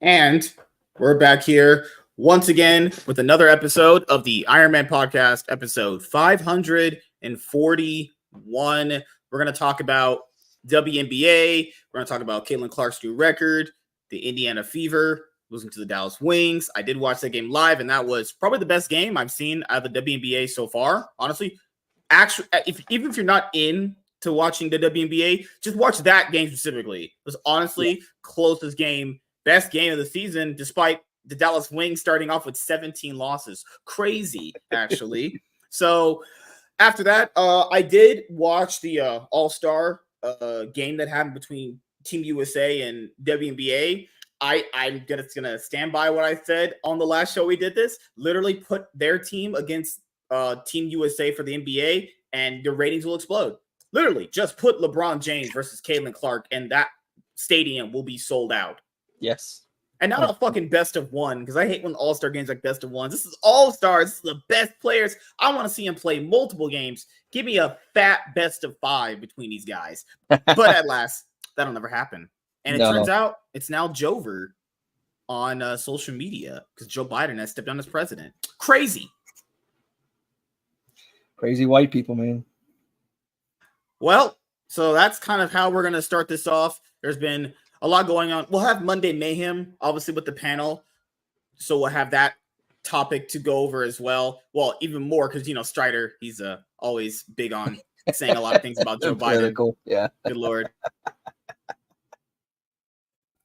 And we're back here once again with another episode of the Iron Man Podcast, episode 541. We're going to talk about WNBA. We're going to talk about Caitlyn Clark's new record, the Indiana Fever, losing to the Dallas Wings. I did watch that game live, and that was probably the best game I've seen out of the WNBA so far. Honestly, actually, even if you're not in to watching the WNBA, just watch that game specifically. It was honestly closest game. Best game of the season, despite the Dallas Wings starting off with 17 losses. Crazy, actually. So after that, I did watch the All-Star game that happened between Team USA and WNBA. I'm gonna stand by what I said on the last show we did this. Literally put their team against Team USA for the NBA, and the ratings will explode. Literally, just put LeBron James versus Caitlyn Clark, and that stadium will be sold out. Yes. And not a fucking best of one, because I hate when all-star games like best of ones. This is all-stars. This is the best players. I want to see them play multiple games. Give me a fat best of 5 between these guys. But at last, that'll never happen. And it turns out it's now Jover on social media because Joe Biden has stepped down as president. Crazy. Crazy white people, man. Well, so that's kind of how we're going to start this off. There's been a lot going on. We'll have Monday Mayhem, obviously, with the panel. So we'll have that topic to go over as well. Well, even more because, Strider, he's always big on saying a lot of things about Joe Biden. Cool. Yeah. Good Lord.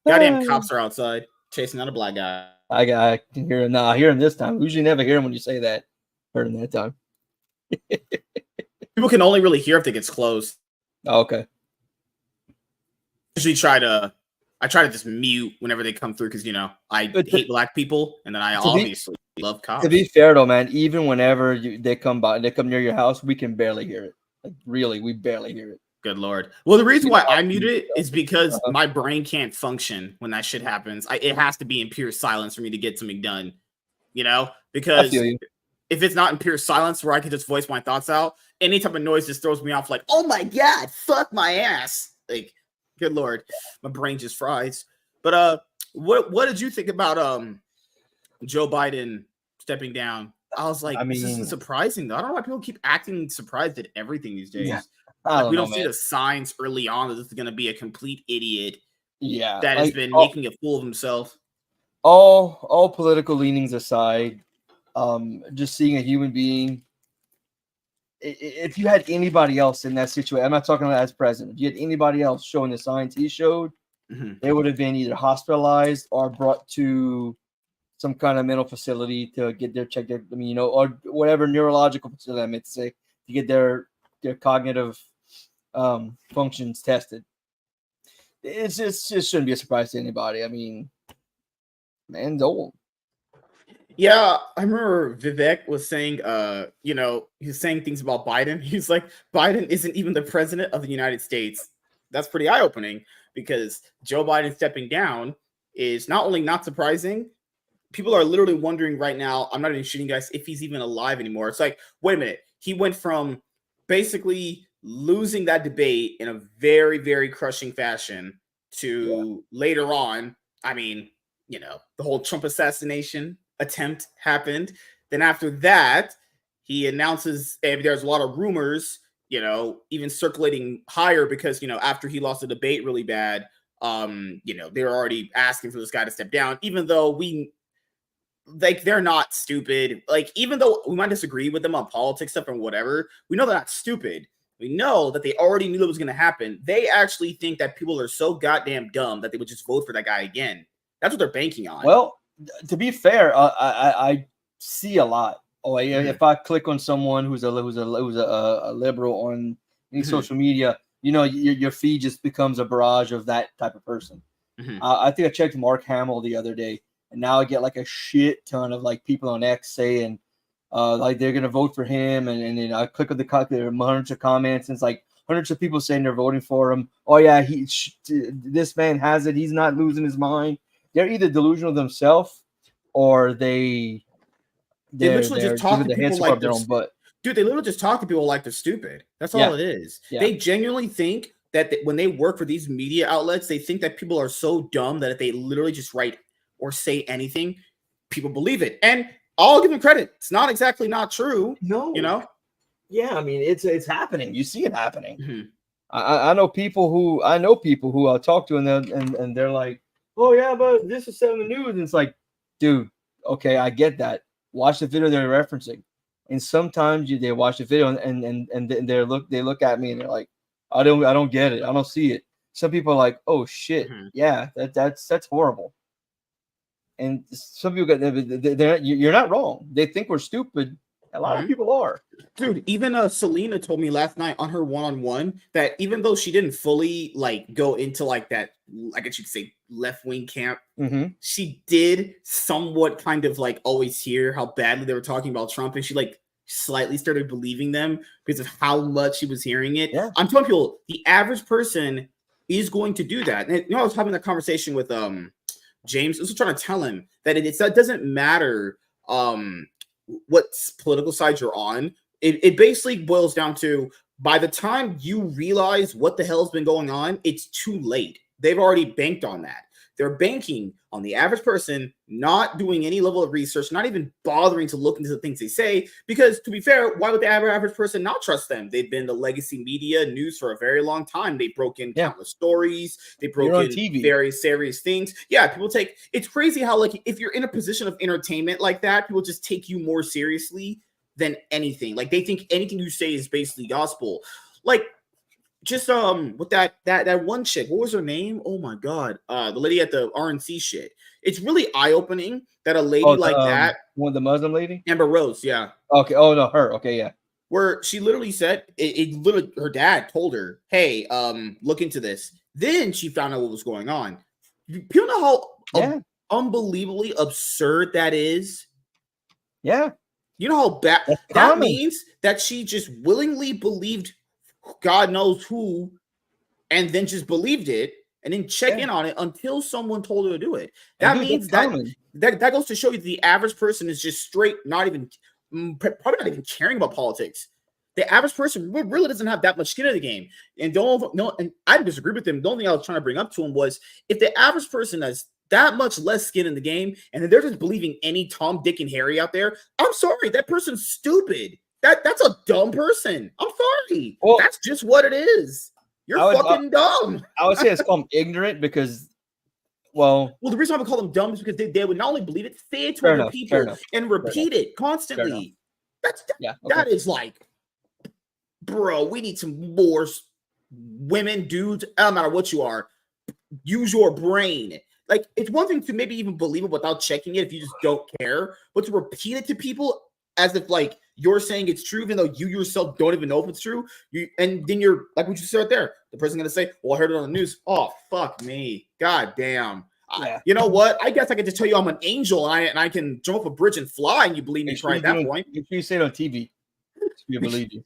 Goddamn cops are outside chasing down a black guy. I can hear him now. I hear him this time. I usually never hear him when you say that. Heard him that time. People can only really hear if it gets close. Oh, okay. Usually I try to just mute whenever they come through because I hate black people, and then I obviously love cops. To be fair though, man, even whenever they come near your house, we can barely hear it. Like really, we barely hear it. Good Lord. Well, the reason why I mute it is because my brain can't function when that shit happens. It has to be in pure silence for me to get something done. Because if it's not in pure silence where I can just voice my thoughts out, any type of noise just throws me off. Like, oh my God, fuck my ass. Like, good Lord, my brain just fries. But what did you think about Joe Biden stepping down? I was like, this isn't surprising though. I don't know why people keep acting surprised at everything these days. Yeah, we don't see the signs early on that this is going to be a complete idiot. Yeah, that has been making a fool of himself. All political leanings aside, just seeing a human being. If you had anybody else in that situation, I'm not talking about as president. If you had anybody else showing the signs he showed, they would have been either hospitalized or brought to some kind of mental facility to get their checked. Or whatever neurological facility I meant to say to get their cognitive functions tested. It shouldn't be a surprise to anybody. I mean, man's old. Yeah, I remember Vivek was saying, he's saying things about Biden. He's like, Biden isn't even the president of the United States. That's pretty eye-opening because Joe Biden stepping down is not only not surprising, people are literally wondering right now, I'm not even shooting guys, if he's even alive anymore. It's like, wait a minute. He went from basically losing that debate in a very, very crushing fashion to later on, the whole Trump assassination attempt happened. Then after that, he announces there's a lot of rumors, even circulating higher because, after he lost the debate really bad, they were already asking for this guy to step down, even though they're not stupid. Like, even though we might disagree with them on politics stuff and whatever, we know they're not stupid. We know that they already knew that was going to happen. They actually think that people are so goddamn dumb that they would just vote for that guy again. That's what they're banking on. Well, to be fair, I see a lot. If I click on someone who's a liberal on any social media, your feed just becomes a barrage of that type of person. I think I checked Mark Hamill the other day, and now I get like a shit ton of like people on X saying like they're gonna vote for him, and then I click on there are hundreds of comments, and it's like hundreds of people saying they're voting for him. Oh yeah, this man has it. He's not losing his mind. They're either delusional themselves or they literally just talk to people like their own butt. Dude, they literally just talk to people like they're stupid. That's all it is. Yeah. They genuinely think that when they work for these media outlets, they think that people are so dumb that if they literally just write or say anything, people believe it. And I'll give him credit. It's not exactly not true. No, you know? Yeah, I mean it's happening. You see it happening. Mm-hmm. I know people who I'll talk to and they're like, oh yeah, but this is on the news. And it's like, dude, okay, I get that. Watch the video they're referencing. And sometimes they watch the video and they look at me and they're like, I don't get it. I don't see it. Some people are like, oh shit, yeah, that's horrible. And some people you're not wrong. They think we're stupid. A lot of people are. Dude, even Selena told me last night on her one-on-one that even though she didn't fully like go into like that, I guess you could say left-wing camp, she did somewhat kind of like always hear how badly they were talking about Trump, and she like slightly started believing them because of how much she was hearing it. Yeah. I'm telling people, the average person is going to do that. And I was having that conversation with James. I was trying to tell him that it doesn't matter what political side you're on. It basically boils down to, by the time you realize what the hell's been going on, it's too late. They've already banked on that. They're banking on the average person not doing any level of research, not even bothering to look into the things they say, because to be fair, why would the average person not trust them? They've been the legacy media news for a very long time. They broke in countless stories. They broke in TV. very serious things. Yeah, people it's crazy how like if you're in a position of entertainment like that, people just take you more seriously than anything. Like they think anything you say is basically gospel. Like just with that one chick, what was her name? Oh my god, the lady at the RNC shit. It's really eye-opening that a lady that, one the Muslim lady, Amber Rose, yeah. Okay, oh no, her, okay, yeah. Where she literally said it literally, her dad told her, "Hey, look into this." Then she found out what was going on. People know how unbelievably absurd that is. Yeah, you know how bad that means that she just willingly believed God knows who, and then just believed it, and then check in on it until someone told her to do it. That means that goes to show you the average person is just straight, not even probably not even caring about politics. The average person really doesn't have that much skin in the game. And and I disagree with him. The only thing I was trying to bring up to him was if the average person has that much less skin in the game, and then they're just believing any Tom, Dick, and Harry out there, I'm sorry, that person's stupid. That's a dumb person. I'm sorry. Well, that's just what it is. You're fucking dumb. I would say it's called ignorant because, well, the reason I would call them dumb is because they would not only believe it, say it to other people and repeat it constantly. That is like, bro, we need some more women, dudes, it don't matter what you are, use your brain. Like, it's one thing to maybe even believe it without checking it if you just don't care, but to repeat it to people as if like you're saying it's true, even though you yourself don't even know if it's true. And then you're like what you said right there. The person's gonna say, "Well, I heard it on the news." Oh, fuck me, god damn. You know what? I guess I could just tell you I'm an angel and I can jump off a bridge and fly, and you believe me right at that point. If you say it on TV, you believe you.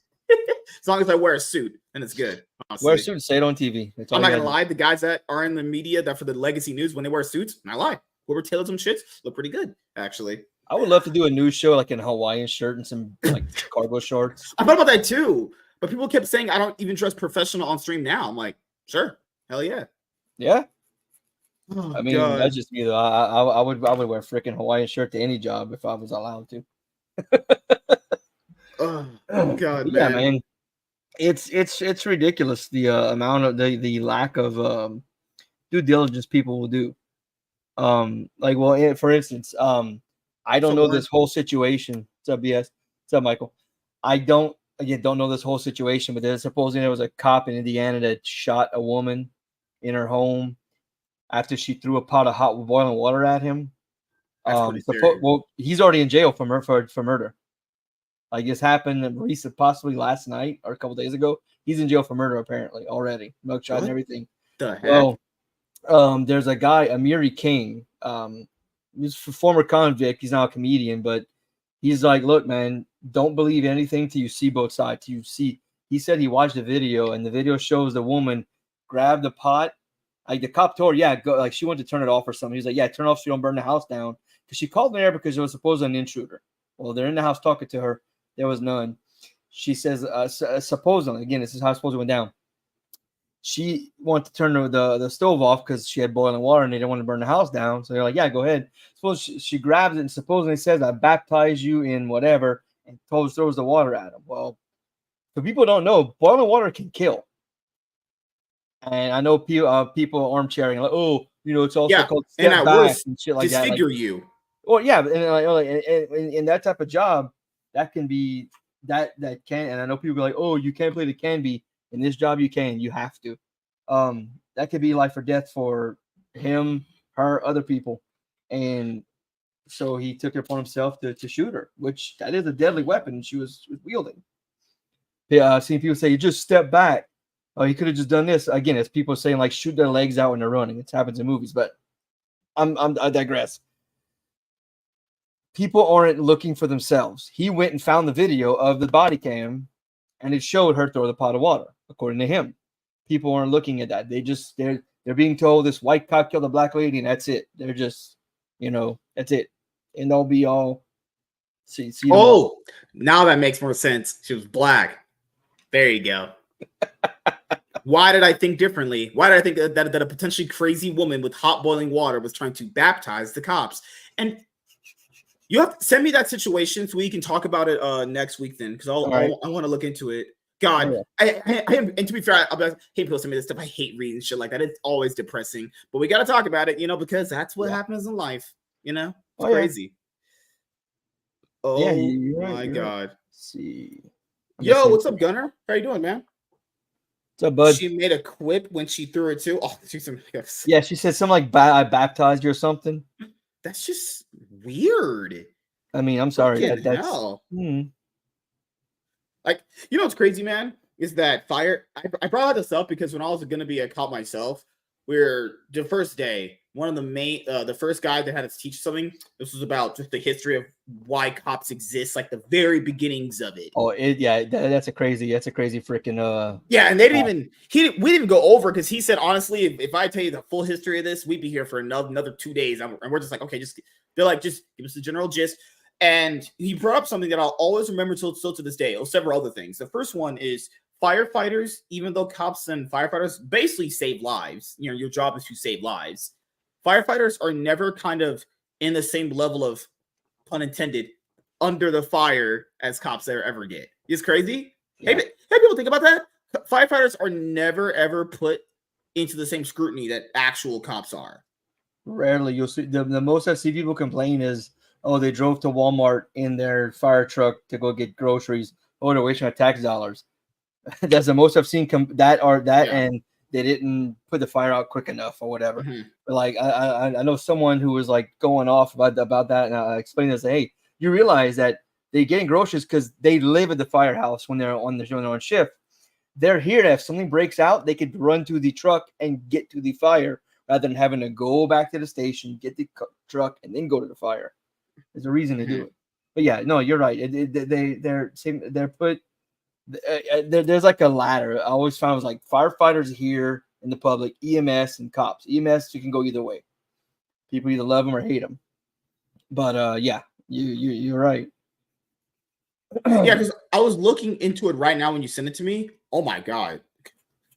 As long as I wear a suit, and it's good. Honestly. Wear a suit, say it on TV. I'm not gonna lie. The guys that are in the media that for the legacy news, when they wear suits, and I lie. Whoever tailored some shits look pretty good, actually. I would love to do a news show like in a Hawaiian shirt and some like cargo shorts. I thought about that too, but people kept saying I don't even dress professional on stream now. I'm like, sure, hell yeah, yeah. Oh, I mean, God. That's just me though. I would wear a freaking Hawaiian shirt to any job if I was allowed to. Oh God, yeah, man. It's ridiculous the amount of the lack of due diligence people will do. Like, well, for instance, I don't know this whole situation. What's up, BS? What's up, Michael? I don't know this whole situation, but there's supposedly there was a cop in Indiana that shot a woman in her home after she threw a pot of hot boiling water at him. Well, he's already in jail for murder. Like this happened recently, possibly last night or a couple days ago. He's in jail for murder apparently already, mugshot and everything. The heck? Well, there's a guy, Amiri King. He's a former convict. He's now a comedian, but he's like, look, man, don't believe anything till you see both sides. He said he watched the video, and the video shows the woman grab the pot. Like the cop told her, yeah, go. Like she wanted to turn it off or something. He's like, yeah, turn it off so you don't burn the house down. Because she called there because there was supposedly an intruder. Well, they're in the house talking to her. There was none. She says, supposedly, again, this is how it supposedly went down. she wanted to turn the stove off because she had boiling water and they didn't want to burn the house down. So they're like, yeah, go ahead. Suppose she grabs it and supposedly says, I baptize you in whatever, and throws the water at him. Well, if people don't know, boiling water can kill. And I know people armchairing like, oh, it's also called and step at back worst, and shit like that. disfigure Like, you. well, yeah, and in that type of job, that can be that can. And I know people are like, oh, you can't believe it can be. In this job, you have to. That could be life or death for him, her, other people, and so he took it upon himself to shoot her, which that is a deadly weapon she was wielding. Yeah, I've seen people say, you just step back. Oh, he could have just done this. Again, it's people saying like shoot their legs out when they're running. It happens in movies, but I digress. People aren't looking for themselves. He went and found the video of the body cam, and it showed her throw the pot of water, according to him. People aren't looking at that. They're being told this white cop killed a black lady, and that's it. They're just, that's it. And they'll be all see Oh, now that makes more sense. She was black. There you go. Why did I think differently? Why did I think that a potentially crazy woman with hot boiling water was trying to baptize the cops? And you have to send me that situation so we can talk about it next week then, because I want to look into it. God, I and to be fair, I'll be like, hey, people send me this stuff. I hate reading shit like that. It's always depressing, but we got to talk about it, because that's what happens in life. It's crazy. Oh my God. Let's see. Yo, what's up, Gunner? How you doing, man? What's up, bud? She made a quip when she threw it too. Oh, yeah, she said something like I baptized you or something. That's just weird. I mean, I'm sorry. That's hell. Like, what's crazy, man, is that I brought this up because when I was going to be a cop myself, the first day, one of the first guy that had to teach something, this was about just the history of why cops exist, like the very beginnings of it. Oh, that's a crazy freaking and we didn't even go over, because he said, honestly, if I tell you the full history of this, we'd be here for another 2 days, and we're just like, okay, they're like, just give us the general gist. And he brought up something that I'll always remember still to this day. Several other things. The first one is firefighters, even though cops and firefighters basically save lives, your job is to save lives. Firefighters are never kind of in the same level of, pun intended, under the fire as cops ever get. It's crazy. Yeah. Hey, people think about that. Firefighters are never, ever put into the same scrutiny that actual cops are. Rarely. You'll see the most I see people complain is, oh, they drove to Walmart in their fire truck to go get groceries. Oh, they're wasting our tax dollars. That's the most I've seen. And they didn't put the fire out quick enough or whatever. Mm-hmm. But like I know someone who was like going off about that, and I explained this. Hey, you realize that they getting groceries because they live at the firehouse when they're on shift. They're here to, if something breaks out, they could run to the truck and get to the fire rather than having to go back to the station, get the truck, and then go to the fire. There's a reason to do it. But yeah, no, you're right. There's like a ladder. I always found it was like firefighters here in the public, EMS and cops. EMS, you can go either way. People either love them or hate them. But yeah, you're right. Yeah, because I was looking into it right now when you sent it to me. Oh my God.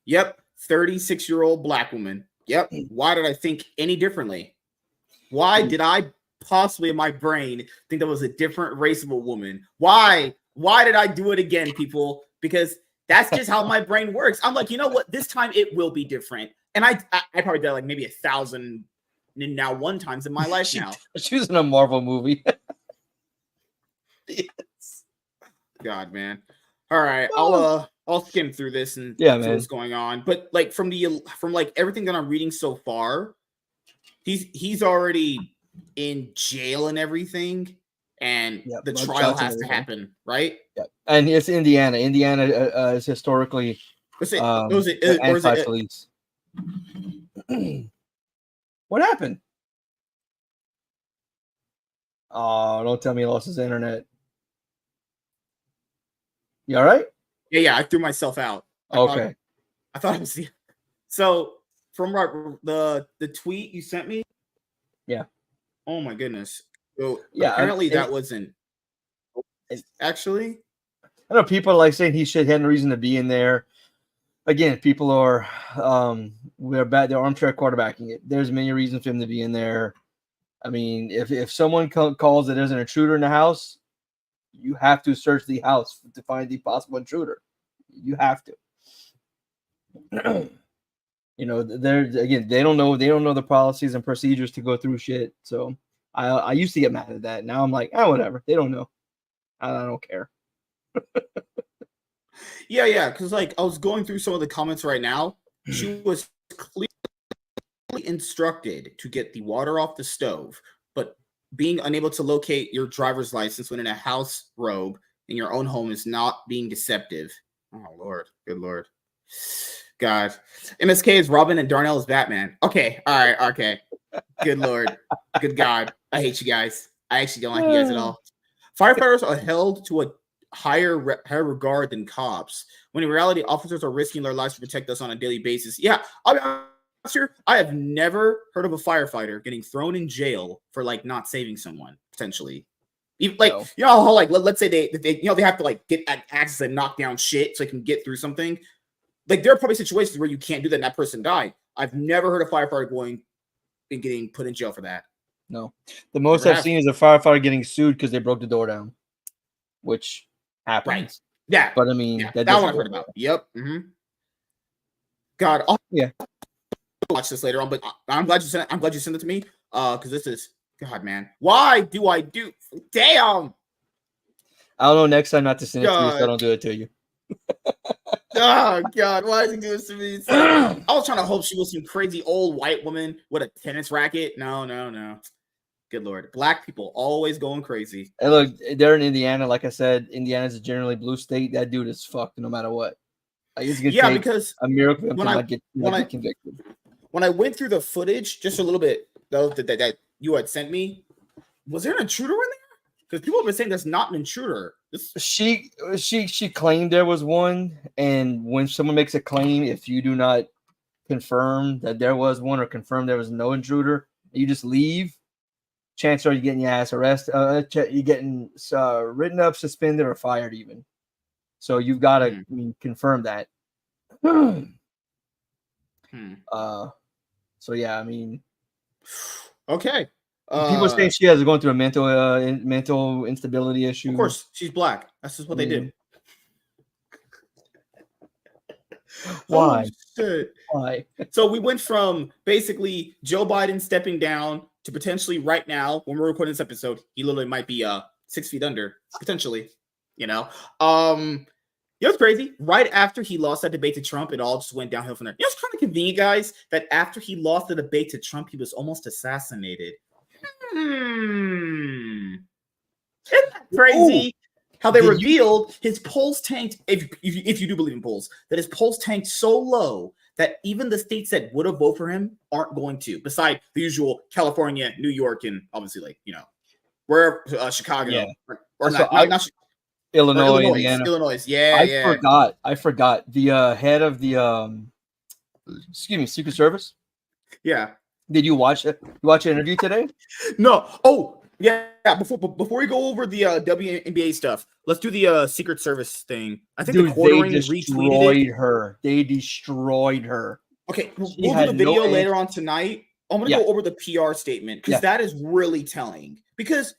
Yep, 36-year-old black woman. Yep. Why did I think any differently? Why did I possibly in my brain think that was a different race of a woman? Why did I do it again, people? Because that's just how my brain works. I'm like, you know what? This time it will be different. And I probably did like maybe 1,000 now one times in my life now. She was in a Marvel movie. Yes. God, man. All right, I'll skim through this and see what's going on. But like from like everything that I'm reading so far, he's already in jail and everything, and the trial has to happen, right? Yeah, and it's Indiana. Indiana is historically anti-police. What happened? Oh, don't tell me he lost his internet. You all right? Yeah, I threw myself out. Okay. I thought it was so from the tweet you sent me. Yeah. Oh my goodness. So apparently that wasn't actually. I know people are like saying he had no reason to be in there. again, people are they're armchair quarterbacking it. There's many reasons for him to be in there. I mean, if someone calls that there's an intruder in the house, you have to search the house to find the possible intruder. You have to. You know, they don't know the policies and procedures to go through shit. So I used to get mad at that. Now I'm like, oh, whatever. They don't know. I don't care. Yeah, because like I was going through some of the comments right now. She was clearly instructed to get the water off the stove, but being unable to locate your driver's license when in a house robe in your own home is not being deceptive. Oh Lord, good Lord, God. MSK is Robin and Darnell is Batman. Okay, all right, okay. Good Lord, good God. I hate you guys. I actually don't like you guys at all. Firefighters are held to a higher regard than cops, when in reality, officers are risking their lives to protect us on a daily basis. Yeah, I'll be honest here. I have never heard of a firefighter getting thrown in jail for like not saving someone potentially. Even, like, No. you know how like let's say they they have to like get access and knock down shit so they can get through something. Like there are probably situations where you can't do that and that person died. I've never heard a firefighter going and getting put in jail for that. No. The most Never I've seen is a firefighter getting sued because they broke the door down, which happens. Right. Yeah. But I mean, Yeah, that one doesn't I've heard work. about. Yep. Mm-hmm. God, I'll Yeah. watch this later on, but I'm glad you sent it to me. Because this is God, man. Why do I do? Damn. I don't know next time not to send it to you, so I God. don't do it to you. Oh God, why is he doing this to me? It's like, I was trying to hope she was some crazy old white woman with a tennis racket. No. Good Lord, black people always going crazy. And look, they're in Indiana. Like I said, Indiana's a generally blue state. That dude is fucked no matter what. Like, it's gonna take Because a miracle for him to when not get convicted. When I went through the footage just a little bit though that you had sent me, was there an intruder in there? Because people have been saying there's not an intruder. She claimed there was one, and when someone makes a claim, if you do not confirm that there was one or confirm there was no intruder, you just leave. Chances are you're getting your ass arrested. You're getting written up, suspended, or fired even. So you've got to confirm that. So yeah, I mean, okay. People saying she has going through a mental instability issue. Of course, she's black. That's just what they do. Why? Oh, shit. Why? So we went from basically Joe Biden stepping down to potentially right now, when we're recording this episode, he literally might be 6 feet under, potentially. You know, it was crazy. Right after he lost that debate to Trump, it all just went downhill from there. It's kind of convenient, guys, that after he lost the debate to Trump, he was almost assassinated. Isn't that crazy? Ooh. How they revealed his polls tanked, if you do believe in polls, that his polls tanked so low that even the states that would have voted for him aren't going to, beside the usual California, New York, and obviously, like, you know, where Chicago, or not Illinois, Indiana. Illinois. Yeah, I forgot. The head of the Secret Service. Yeah. Did you watch it? You watch an interview today? No. Oh, yeah. Before we go over the WNBA stuff, let's do the Secret Service thing. I think the quartering destroyed her. They destroyed her. Okay, we'll do the video later on tonight. I'm going to go over the PR statement because that is really telling. Because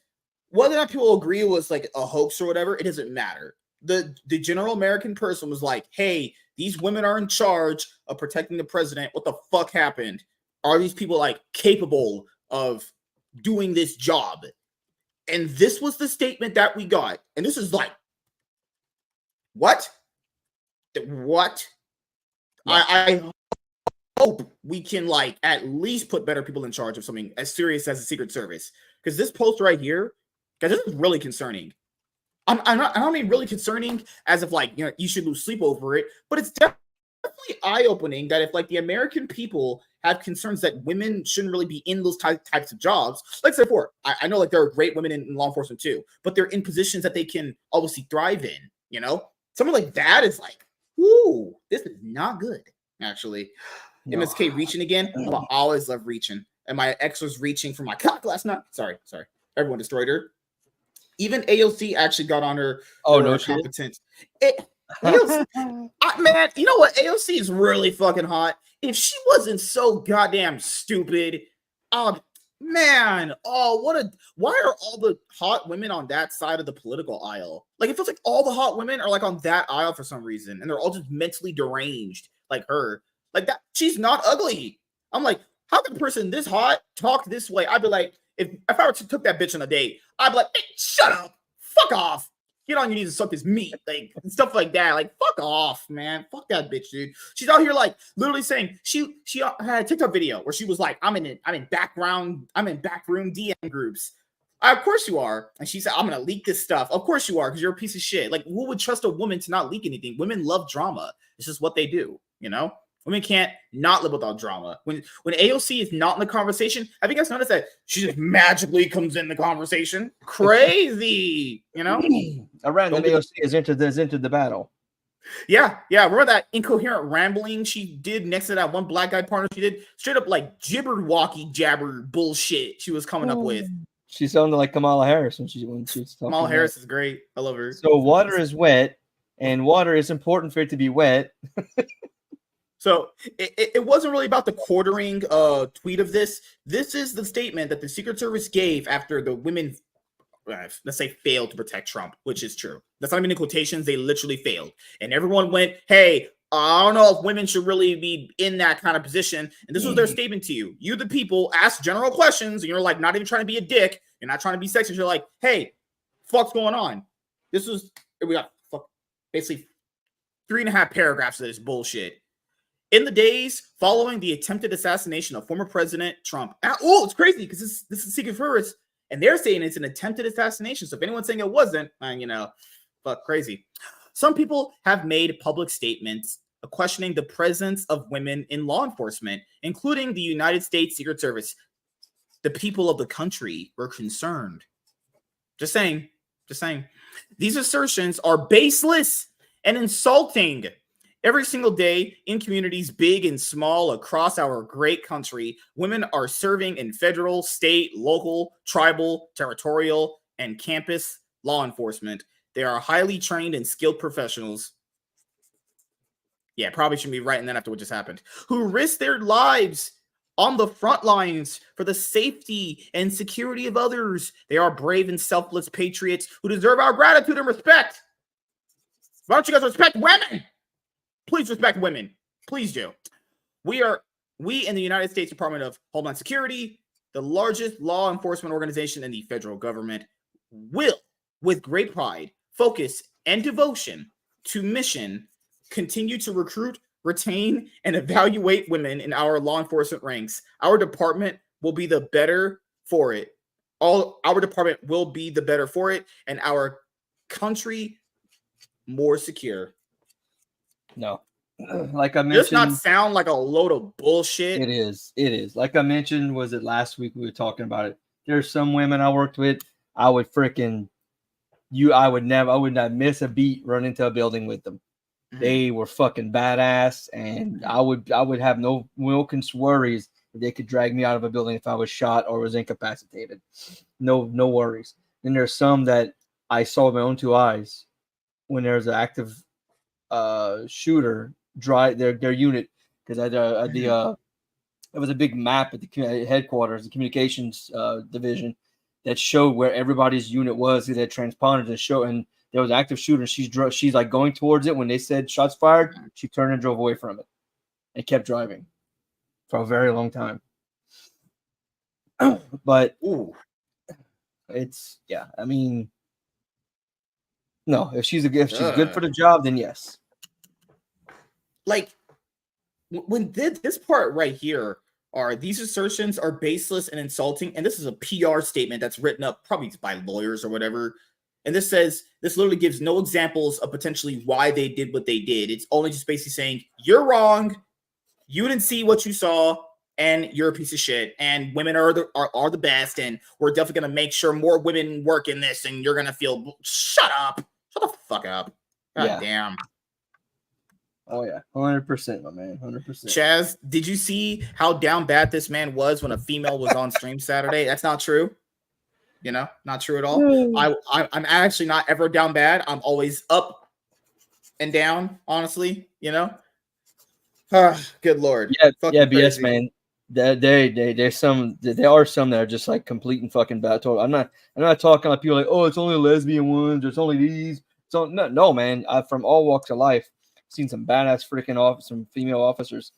whether or not people agree it was like a hoax or whatever, it doesn't matter. The general American person was like, hey, these women are in charge of protecting the president. What the fuck happened? Are these people like capable of doing this job? And this was the statement that we got. And this is like, what? What? Yeah. I hope we can like at least put better people in charge of something as serious as the Secret Service. Because this post right here, guys, this is really concerning. I don't mean really concerning as if like, you know, you should lose sleep over it, but it's definitely eye-opening that if like the American people have concerns that women shouldn't really be in those types of jobs, like I said before, I know like there are great women in law enforcement too, but they're in positions that they can obviously thrive in, you know? Something like that is like, whoo, this is not good, actually. No. MSK reaching again. I always love reaching. And my ex was reaching for my cock last night. Sorry. Everyone destroyed her. Even AOC actually got on her. Oh, no, she competence. AOC, man, you know what? AOC is really fucking hot. If she wasn't so goddamn stupid, man, why are all the hot women on that side of the political aisle? Like, it feels like all the hot women are like on that aisle for some reason, and they're all just mentally deranged, like her. Like that, she's not ugly. I'm like, how can a person this hot talk this way? I'd be like, if I were to took that bitch on a date, I'd be like, hey, shut up, fuck off. Get on your knees and suck his meat, like stuff like that. Like, fuck off, man. Fuck that bitch, dude. She's out here like literally saying she had a TikTok video where she was like, I'm in backroom DM groups. Of course you are. And she said, I'm gonna leak this stuff. Of course you are, because you're a piece of shit. Like, who would trust a woman to not leak anything? Women love drama. It's just what they do, you know? Women can't not live without drama. When AOC is not in the conversation, have you guys noticed that she just magically comes in the conversation? Crazy, you know? A random AOC has entered the battle. Yeah. Remember that incoherent rambling she did next to that one black guy partner? She did straight up like jibber-walkie jabber bullshit she was coming up with. She sounded like Kamala Harris when she's talking. Kamala Harris is great. I love her. So water is wet, and water is important for it to be wet. So it wasn't really about the quartering tweet of this. This is the statement that the Secret Service gave after the women, let's say, failed to protect Trump, which is true. That's not even in quotations. They literally failed. And everyone went, hey, I don't know if women should really be in that kind of position. And this was their statement to you. You, the people, ask general questions, and you're like, not even trying to be a dick. You're not trying to be sexist. You're like, hey, fuck's going on? We got basically 3.5 paragraphs of this bullshit. In the days following the attempted assassination of former President Trump. Oh, it's crazy because this is Secret Service, and they're saying it's an attempted assassination. So if anyone's saying it wasn't, fuck crazy. Some people have made public statements questioning the presence of women in law enforcement, including the United States Secret Service. The people of the country were concerned. Just saying. These assertions are baseless and insulting. Every single day in communities big and small across our great country, women are serving in federal, state, local, tribal, territorial, and campus law enforcement. They are highly trained and skilled professionals. Yeah, probably shouldn't be writing that after what just happened. Who risk their lives on the front lines for the safety and security of others. They are brave and selfless patriots who deserve our gratitude and respect. Why don't you guys respect women? Please respect women. Please do. We in the United States Department of Homeland Security, the largest law enforcement organization in the federal government, will, with great pride, focus, and devotion to mission, continue to recruit, retain, and evaluate women in our law enforcement ranks. Our department will be the better for it. Our department will be the better for it, and our country more secure. No, like I mentioned, does not sound like a load of bullshit. It is. Like I mentioned, was it last week we were talking about it? There's some women I worked with. I would not miss a beat run into a building with them. Mm-hmm. They were fucking badass, and I would have no worries if they could drag me out of a building if I was shot or was incapacitated. No worries. Then there's some that I saw with my own 2 eyes when there's an active shooter drive their unit, because it was a big map at the headquarters, the communications division, that showed where everybody's unit was. That transponded to show, and there was an active shooter. She's like going towards it when they said shots fired. She turned and drove away from it and kept driving for a very long time. But it's I mean, no, if she's good for the job, then yes. Like, when this part right here these assertions are baseless and insulting, and this is a PR statement that's written up probably by lawyers or whatever, and this literally gives no examples of potentially why they did what they did. It's only just basically saying you're wrong, you didn't see what you saw, and you're a piece of shit, and women are the best, and we're definitely gonna make sure more women work in this, and you're gonna feel shut the fuck up. God damn. Oh yeah, 100%, my man, 100%. Chaz, did you see how down bad this man was when a female was on stream Saturday? That's not true. Not true at all. I'm actually not ever down bad. I'm always up and down. Honestly, good lord, Yeah, fucking BS, crazy. man. There are some that are just like complete and fucking battle. I'm not talking like people like, oh, it's only lesbian ones, it's only these. So no, man. From all walks of life, seen some badass freaking some female officers,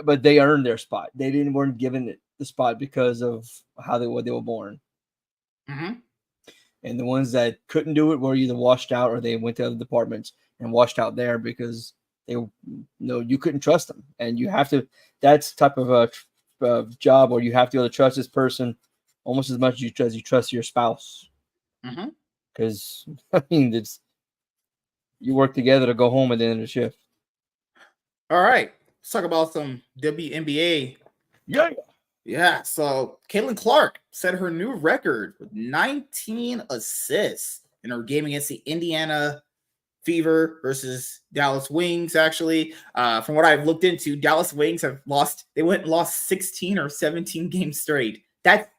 but they earned their spot. They weren't given it the spot because of what they were born. Mm-hmm. And the ones that couldn't do it were either washed out or they went to other departments and washed out there because you couldn't trust them, and you have to. That's type of a job where you have to be able to trust this person almost as much as you trust your spouse. Because I mean, it's you work together to go home at the end of the shift. All right, let's talk about some WNBA. Yeah. So Caitlyn Clark set her new record with 19 assists in her game against the Indiana Fever versus Dallas Wings. Actually, from what I've looked into, Dallas Wings have lost. They went and lost 16 or 17 games straight. That's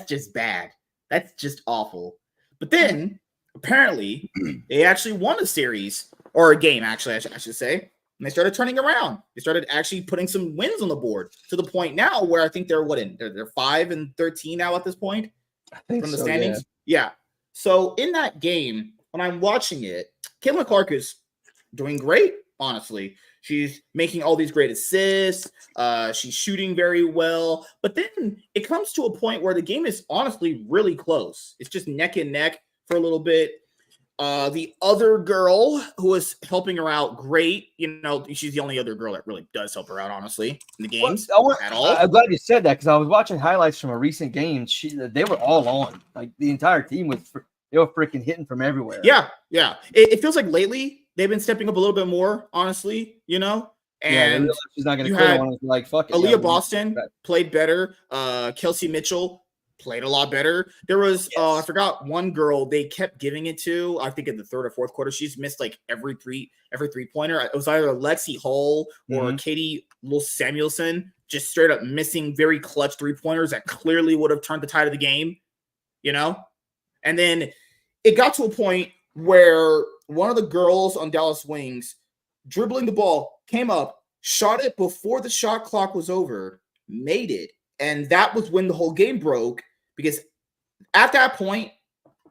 just bad. That's just awful. But then apparently they actually won a series or a game. Actually, I should say. And they started turning around. They started actually putting some wins on the board to the point now where I think they're 5-13 now at this point from the standings. Yeah. So in that game, when I'm watching it, Caitlyn Clark is doing great, honestly. She's making all these great assists. She's shooting very well. But then it comes to a point where the game is honestly really close. It's just neck and neck for a little bit. The other girl who was helping her out great, she's the only other girl that really does help her out, honestly, in the games at all. I'm glad you said that because I was watching highlights from a recent game. They were all on. Like the entire team they were freaking hitting from everywhere. Yeah. It feels like lately they've been stepping up a little bit more, honestly, And she's not going to quit on it. Like, fuck it. Aaliyah Boston played better. Kelsey Mitchell played a lot better. There was I forgot one girl they kept giving it to. I think in the third or fourth quarter, she's missed like every three-pointer. It was either Lexi Hull or Katie Samuelson, just straight up missing very clutch three-pointers that clearly would have turned the tide of the game, And then it got to a point where one of the girls on Dallas Wings dribbling the ball came up, shot it before the shot clock was over, made it. And that was when the whole game broke, because at that point,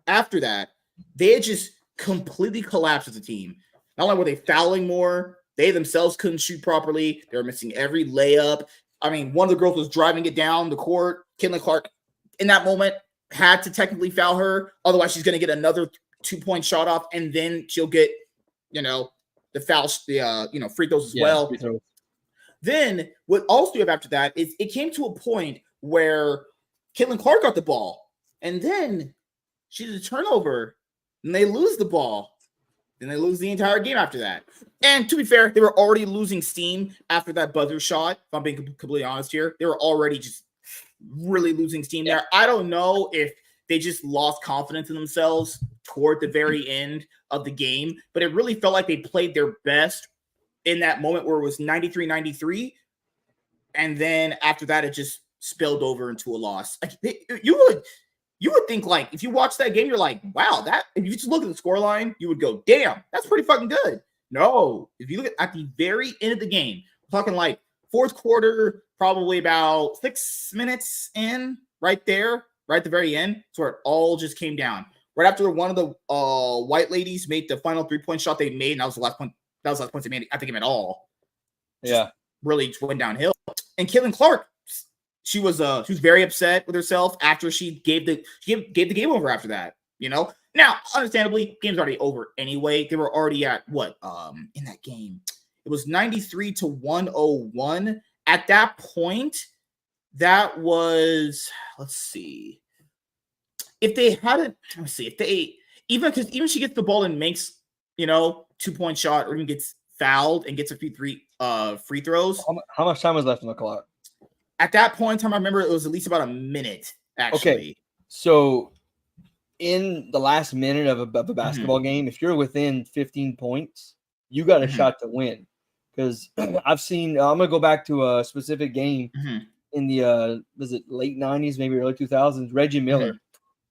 after that, they had just completely collapsed as a team. Not only were they fouling more, they themselves couldn't shoot properly. They were missing every layup. I mean, one of the girls was driving it down the court. Caitlyn Clark, in that moment, had to technically foul her. Otherwise, she's going to get another 2-point shot off, and then she'll get, the fouls, free throws as well. Then what also you have after that is it came to a point where Caitlyn Clark got the ball, and then she did a turnover, and they lose the ball. Then they lose the entire game after that. And to be fair, they were already losing steam after that buzzer shot. If I'm being completely honest here, they were already just really losing steam there. I don't know if they just lost confidence in themselves toward the very end of the game, but it really felt like they played their best in that moment where it was 93-93. And then after that, it just spilled over into a loss. You would think, like, if you watch that game, you're like, wow, that if you just look at the scoreline, you would go, damn, that's pretty fucking good. No, if you look at the very end of the game, we're talking like fourth quarter, probably about 6 minutes in, right there, right at the very end. That's where it all just came down. Right after one of the white ladies made the final 3-point shot they made, and that was the last point. That was the last point they made. I think it at all. Yeah, really just went downhill. And Caitlyn Clark, she was very upset with herself after she gave the game over after that. Now, understandably, game's already over anyway. They were already at what in that game. It was 93-101. At that point, that was, let's see. If they hadn't, even she gets the ball and makes, 2-point shot, or even gets fouled and gets a few free throws. How much time was left on the clock? At that point in time, I remember it was at least about a minute, actually. Okay. So in the last minute of a basketball game, if you're within 15 points, you got a shot to win. Because I've seen, I'm going to go back to a specific game in the, was it late 90s, maybe early 2000s, Reggie Miller.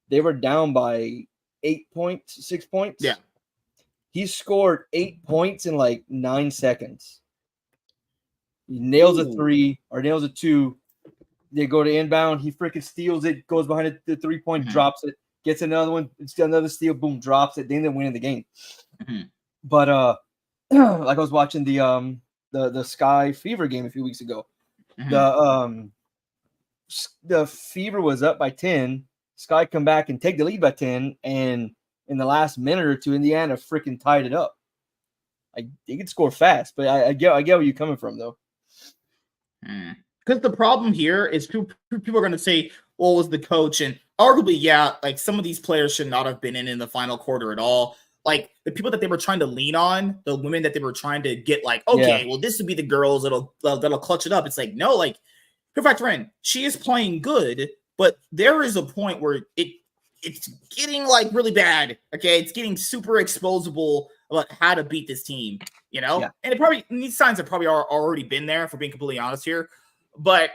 They were down by 6 points. Yeah. He scored 8 points in like 9 seconds. He nails a 3 or nails a 2. They go to inbound. He freaking steals it, goes behind it, the 3-point, drops it, gets another one. It's another steal, boom, drops it. Then they're winning the game. But like I was watching the Sky Fever game a few weeks ago. The Fever was up by 10. Sky come back and take the lead by 10, and in the last minute or two, Indiana freaking tied it up. Like they could score fast, but I get where you're coming from though. Because the problem here is people are going to say, well, was the coach? And arguably, yeah, like some of these players should not have been in the final quarter at all. Like the people that they were trying to lean on, the women that they were trying to get like, okay, well, this would be the girls that'll clutch it up. It's like, no, like, in fact, Ren, she is playing good, but there is a point where it's getting like really bad. Okay, it's getting super exposable about how to beat this team, you know? Yeah. And these signs have probably already been there, for being completely honest here. But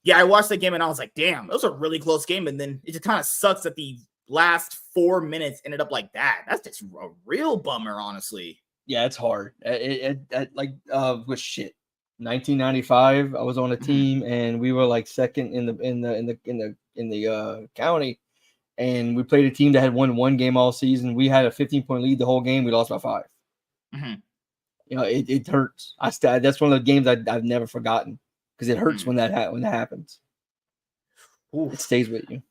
yeah, I watched that game and I was like, damn, that was a really close game. And then it just kind of sucks that the last 4 minutes ended up like that. That's just a real bummer, honestly. Yeah, it's hard. With shit. 1995, I was on a team and we were like second in the county. And we played a team that had won 1 game all season. We had a 15-point lead the whole game. We lost by 5. You know, it hurts. That's one of the games I've never forgotten because it hurts when that happens. Oof. It stays with you.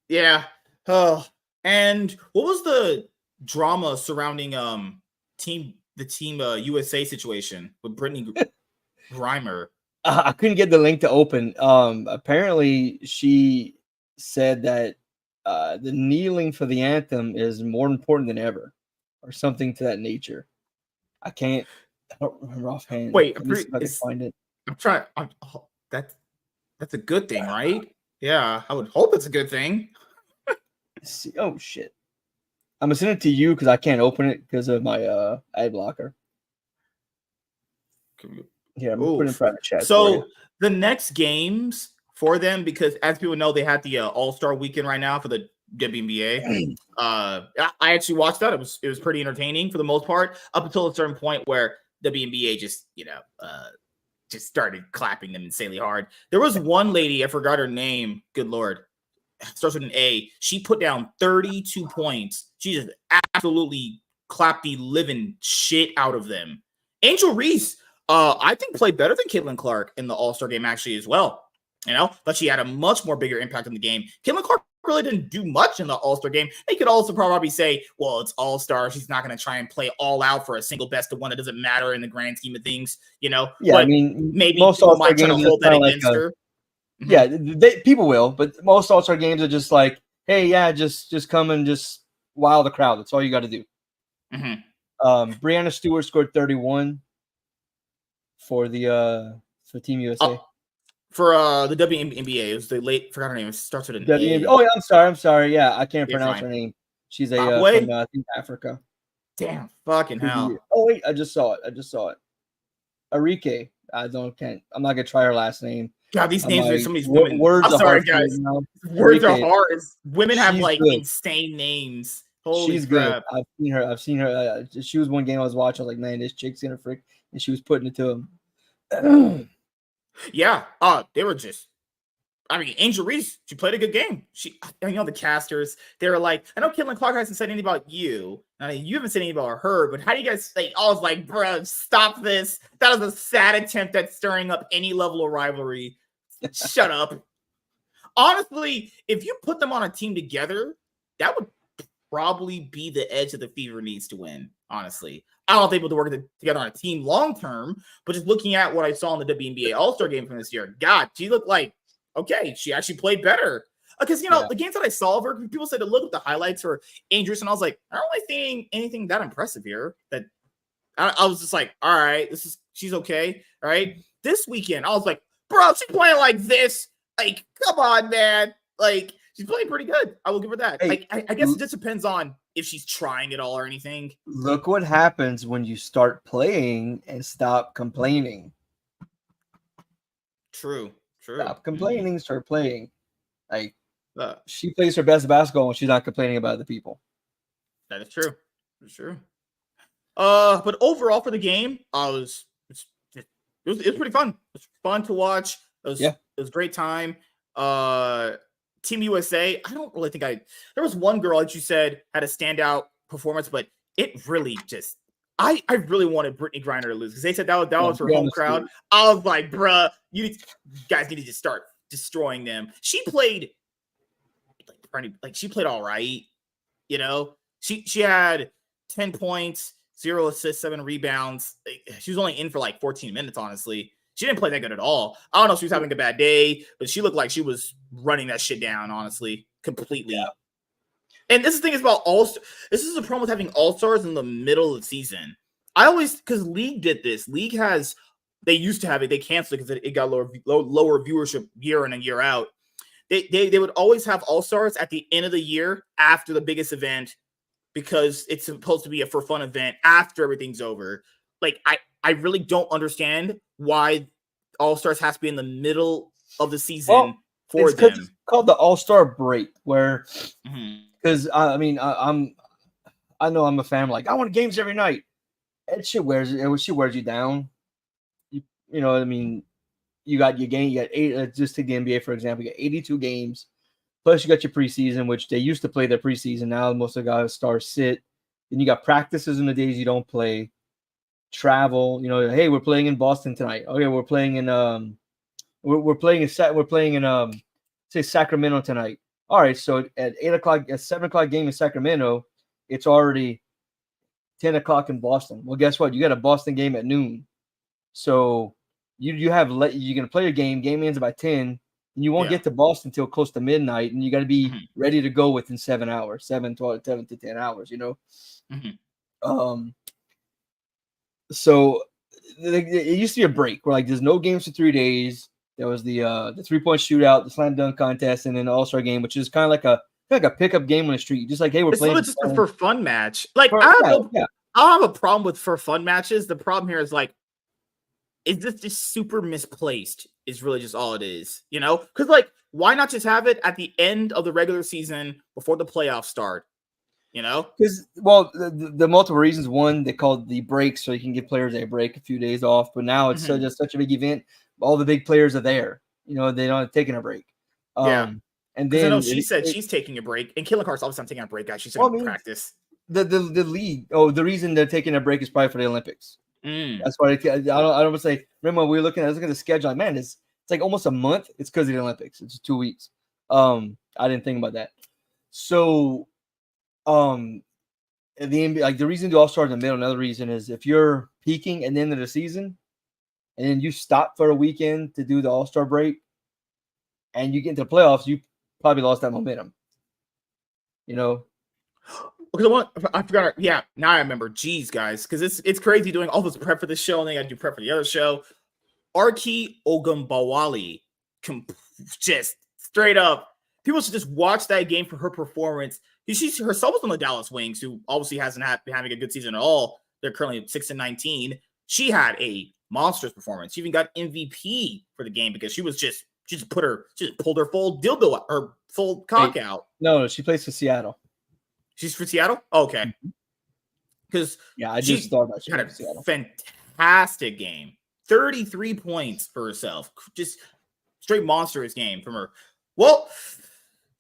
Yeah. Oh, and what was the drama surrounding the team USA situation with Brittany Grimer? I couldn't get the link to open. Apparently, she said that the kneeling for the anthem is more important than ever, or something to that nature. I don't remember offhand. Wait, I can find it. I'm trying. That's a good thing, right? Yeah, I would hope it's a good thing. See, oh shit! I'm gonna send it to you because I can't open it because of my ad blocker. Yeah, I'm putting it in private chat. So the next games for them, because as people know, they had the All-Star weekend right now for the WNBA. I actually watched that. It was pretty entertaining for the most part, up until a certain point where WNBA just started clapping them insanely hard. There was one lady, I forgot her name. Good Lord. Starts with an A. She put down 32 points. She just absolutely clapped the living shit out of them. Angel Reese, I think, played better than Caitlyn Clark in the All-Star game actually as well. You know, but she had a much more bigger impact on the game. Caitlyn Clark really didn't do much in the All-Star game. They could also probably say, well, it's All-Star. She's not going to try and play all out for a single best of one. It doesn't matter in the grand scheme of things, you know? Yeah, but I mean, maybe most people might try to hold that against her. Yeah, people will, but most All-Star games are just like, hey, yeah, just come and just wow the crowd. That's all you got to do. Breanna Stewart scored 31 for Team USA. For the WNBA, it was the late. Forgot her name. It starts with an A. Oh, yeah, I'm sorry. Yeah, I can't pronounce her name. She's from I think Africa. Damn, fucking hell. Oh wait, I just saw it. Arike. I'm not gonna try her last name. God, these names are some of these women. Words I'm sorry, guys. Words are hard. Women have insane names. Holy She's crap. good. I've seen her. She was one game I was watching. I was like, man, this chick's gonna freak, and she was putting it to him. Yeah. They were just. I mean, Angel Reese, she played a good game. The casters, they were like, I know Caitlyn Clark hasn't said anything about you. I mean, you haven't said anything about her, but how do you guys say, I was like, bro, stop this. That was a sad attempt at stirring up any level of rivalry. Shut up. Honestly, if you put them on a team together, that would probably be the edge that the Fever needs to win, honestly. I don't think they'll work together on a team long term, but just looking at what I saw in the WNBA All-Star game from this year, God, she looked like, okay, she actually played better. Because, the games that I saw of her, people said to look at the highlights for Angel, and I was like, I don't really think anything that impressive here. That I was just like, all right, she's okay. All right. This weekend, I was like, bro, she's playing like this. Like, come on, man. Like, she's playing pretty good. I will give her that. Hey, I guess it just depends on if she's trying at all or anything. Look what happens when you start playing and stop complaining. True. Stop complaining, start playing. Like, she plays her best basketball when she's not complaining about other people. That is true. It's true. But overall for the game, it was pretty fun. It was fun to watch. It was a great time. Team USA, I don't really think there was one girl that you said had a standout performance, but it really just I really wanted Brittany Griner to lose because they said that was her home crowd. I was like, bruh, you guys need to just start destroying them. She played she played all right, you know. She had 10 points, 0 assists, 7 rebounds. She was only in for like 14 minutes, honestly. She didn't play that good at all. I don't know if she was having a bad day, but she looked like she was running that shit down, honestly, completely. Yeah. And this is the thing is about this is the problem with having all-stars in the middle of the season. Because League did this. League they used to have it. They canceled it because it got lower viewership year in and year out. They would always have all-stars at the end of the year after the biggest event because it's supposed to be a for fun event after everything's over. Like, I really don't understand why all-stars has to be in the middle of the season for them. It's called the all-star break, where because I know I'm a fan. I'm like, I want games every night. She wears you down. You know what I mean? You got your game. You got 8. Just take the NBA for example. You got 82 games. Plus, you got your preseason, which they used to play their preseason. Now most of the guys stars sit. Then you got practices in the days you don't play. Travel. You know, hey, we're playing in Boston tonight. Okay, we're playing in we're playing in say Sacramento tonight. All right, so at 8:00, at 7:00 game in Sacramento, it's already 10 o'clock in Boston. Well, guess what? You got a Boston game at noon. So you're gonna play your game. Game ends by 10, and you won't get to Boston until close to midnight, and you got to be ready to go within 7 hours, 7 to 10 hours. You know. So it used to be a break where like there's no games for 3 days. There was the 3-point shootout, the slam dunk contest, and then the All-Star game, which is kind of like a pickup game on the street. Just like, hey, we're playing. It's just a for fun match. Like I don't have a problem with for fun matches. The problem here is like, is this just super misplaced? Is really just all it is, you know? Because like, why not just have it at the end of the regular season before the playoffs start? You know? Because the multiple reasons. One, they called the break so you can give players a break, a few days off. But now it's just such a big event. All the big players are there. You know, they're not taking a break. And then I know she said she's taking a break, and Caitlyn Clark's obviously not taking a break, guys. She's in practice. The league. Oh, the reason they're taking a break is probably for the Olympics. That's why I don't say. Remember, we were looking at the schedule. Like, man, it's like almost a month. It's because of the Olympics. It's 2 weeks. I didn't think about that. So, the NBA, like the reason to all start in the middle. Another reason is if you're peaking at the end of the season, and then you stop for a weekend to do the All-Star break, and you get into the playoffs, you probably lost that momentum. You know. Because I forgot. Yeah, now I remember. Jeez, guys, because it's crazy doing all this prep for the show, and then I got to do prep for the other show. Arki Ogunbowale, just straight up, people should just watch that game for her performance. She herself was on the Dallas Wings, who obviously hasn't been having a good season at all. They're currently at 6-19. She had a monstrous performance. She even got MVP for the game because she just pulled her full dildo or full cock out. No, she plays for Seattle. She's for Seattle? Oh, okay. Because I just thought about she had a Seattle. Fantastic game. 33 points for herself. Just straight monstrous game from her. Well,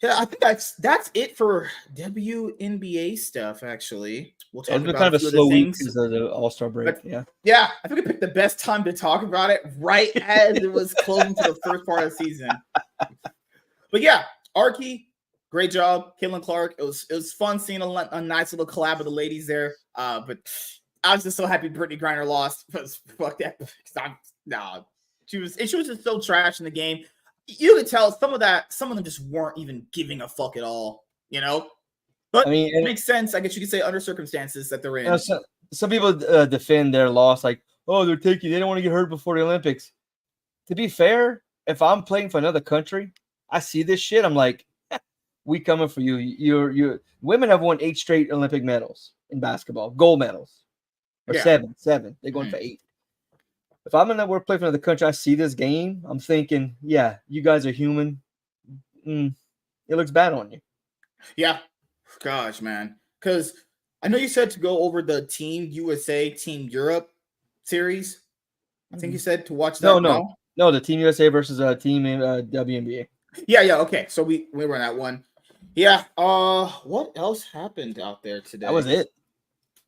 yeah, I think that's it for WNBA stuff, actually. We'll talk about kind of a slow week because of the All-Star break. But, yeah, I think we picked the best time to talk about it right as it was closing to the first part of the season. But yeah, Arki, great job. Caitlyn Clark. It was fun seeing a nice little collab with the ladies there. But I was just so happy Brittany Griner lost. Fuck that. She was just so trash in the game. You could tell some of them just weren't even giving a fuck at all, you know? But I mean, it makes sense. I guess you could say under circumstances that they're in. You know, some people defend their loss like, oh, they don't want to get hurt before the Olympics. To be fair, if I'm playing for another country, I see this shit. I'm like, we coming for you. You're women have won 8 straight Olympic medals in basketball, gold medals, or 7. They're going for 8. If I'm in work play for another country, I see this game. I'm thinking, yeah, you guys are human. It looks bad on you. Yeah. Gosh, man. Because I know you said to go over the Team USA, Team Europe series. I think you said to watch that. No. The Team USA versus Team WNBA. Yeah. Okay, so we were on that one. Yeah. What else happened out there today? That was it.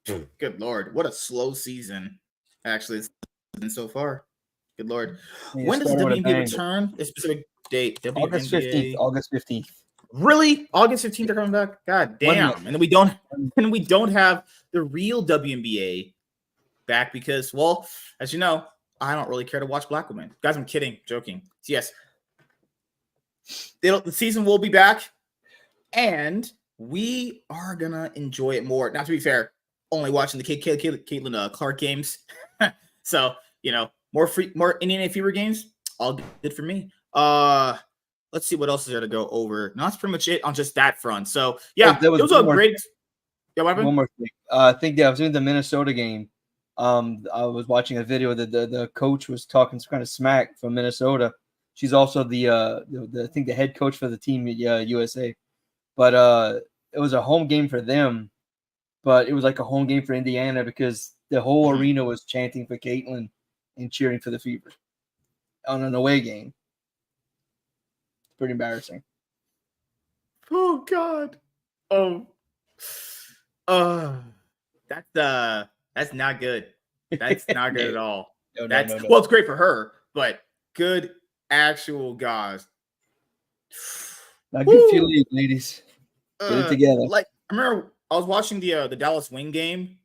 Good Lord, what a slow season. Actually, it's been so far. Good Lord. When does the WNBA return? A specific date. August 15th. August 15th. Really? August 15th they're coming back? God damn. And then we don't have the real WNBA back because, well, as you know, I don't really care to watch black women. Guys, I'm kidding, joking. Yes. The season will be back, and we are gonna enjoy it more. Now, to be fair, only watching the Caitlyn Clark games. So, more Indiana Fever games, all good for me. Let's see what else is there to go over. No, that's pretty much it on just that front. So, yeah, it was a great. Yeah, what happened? One more thing. I think I was in the Minnesota game. I was watching a video that the coach was talking some kind of smack from Minnesota. She's also the I think the head coach for the team USA. But it was a home game for them, but it was like a home game for Indiana because the whole arena was chanting for Caitlyn and cheering for the Fever on an away game. It's pretty embarrassing. Oh God. That's not good. That's not good at all. No. Well, it's great for her, but good actual guys. Now good for you, ladies. Get it together. Like I remember I was watching the Dallas Wing game,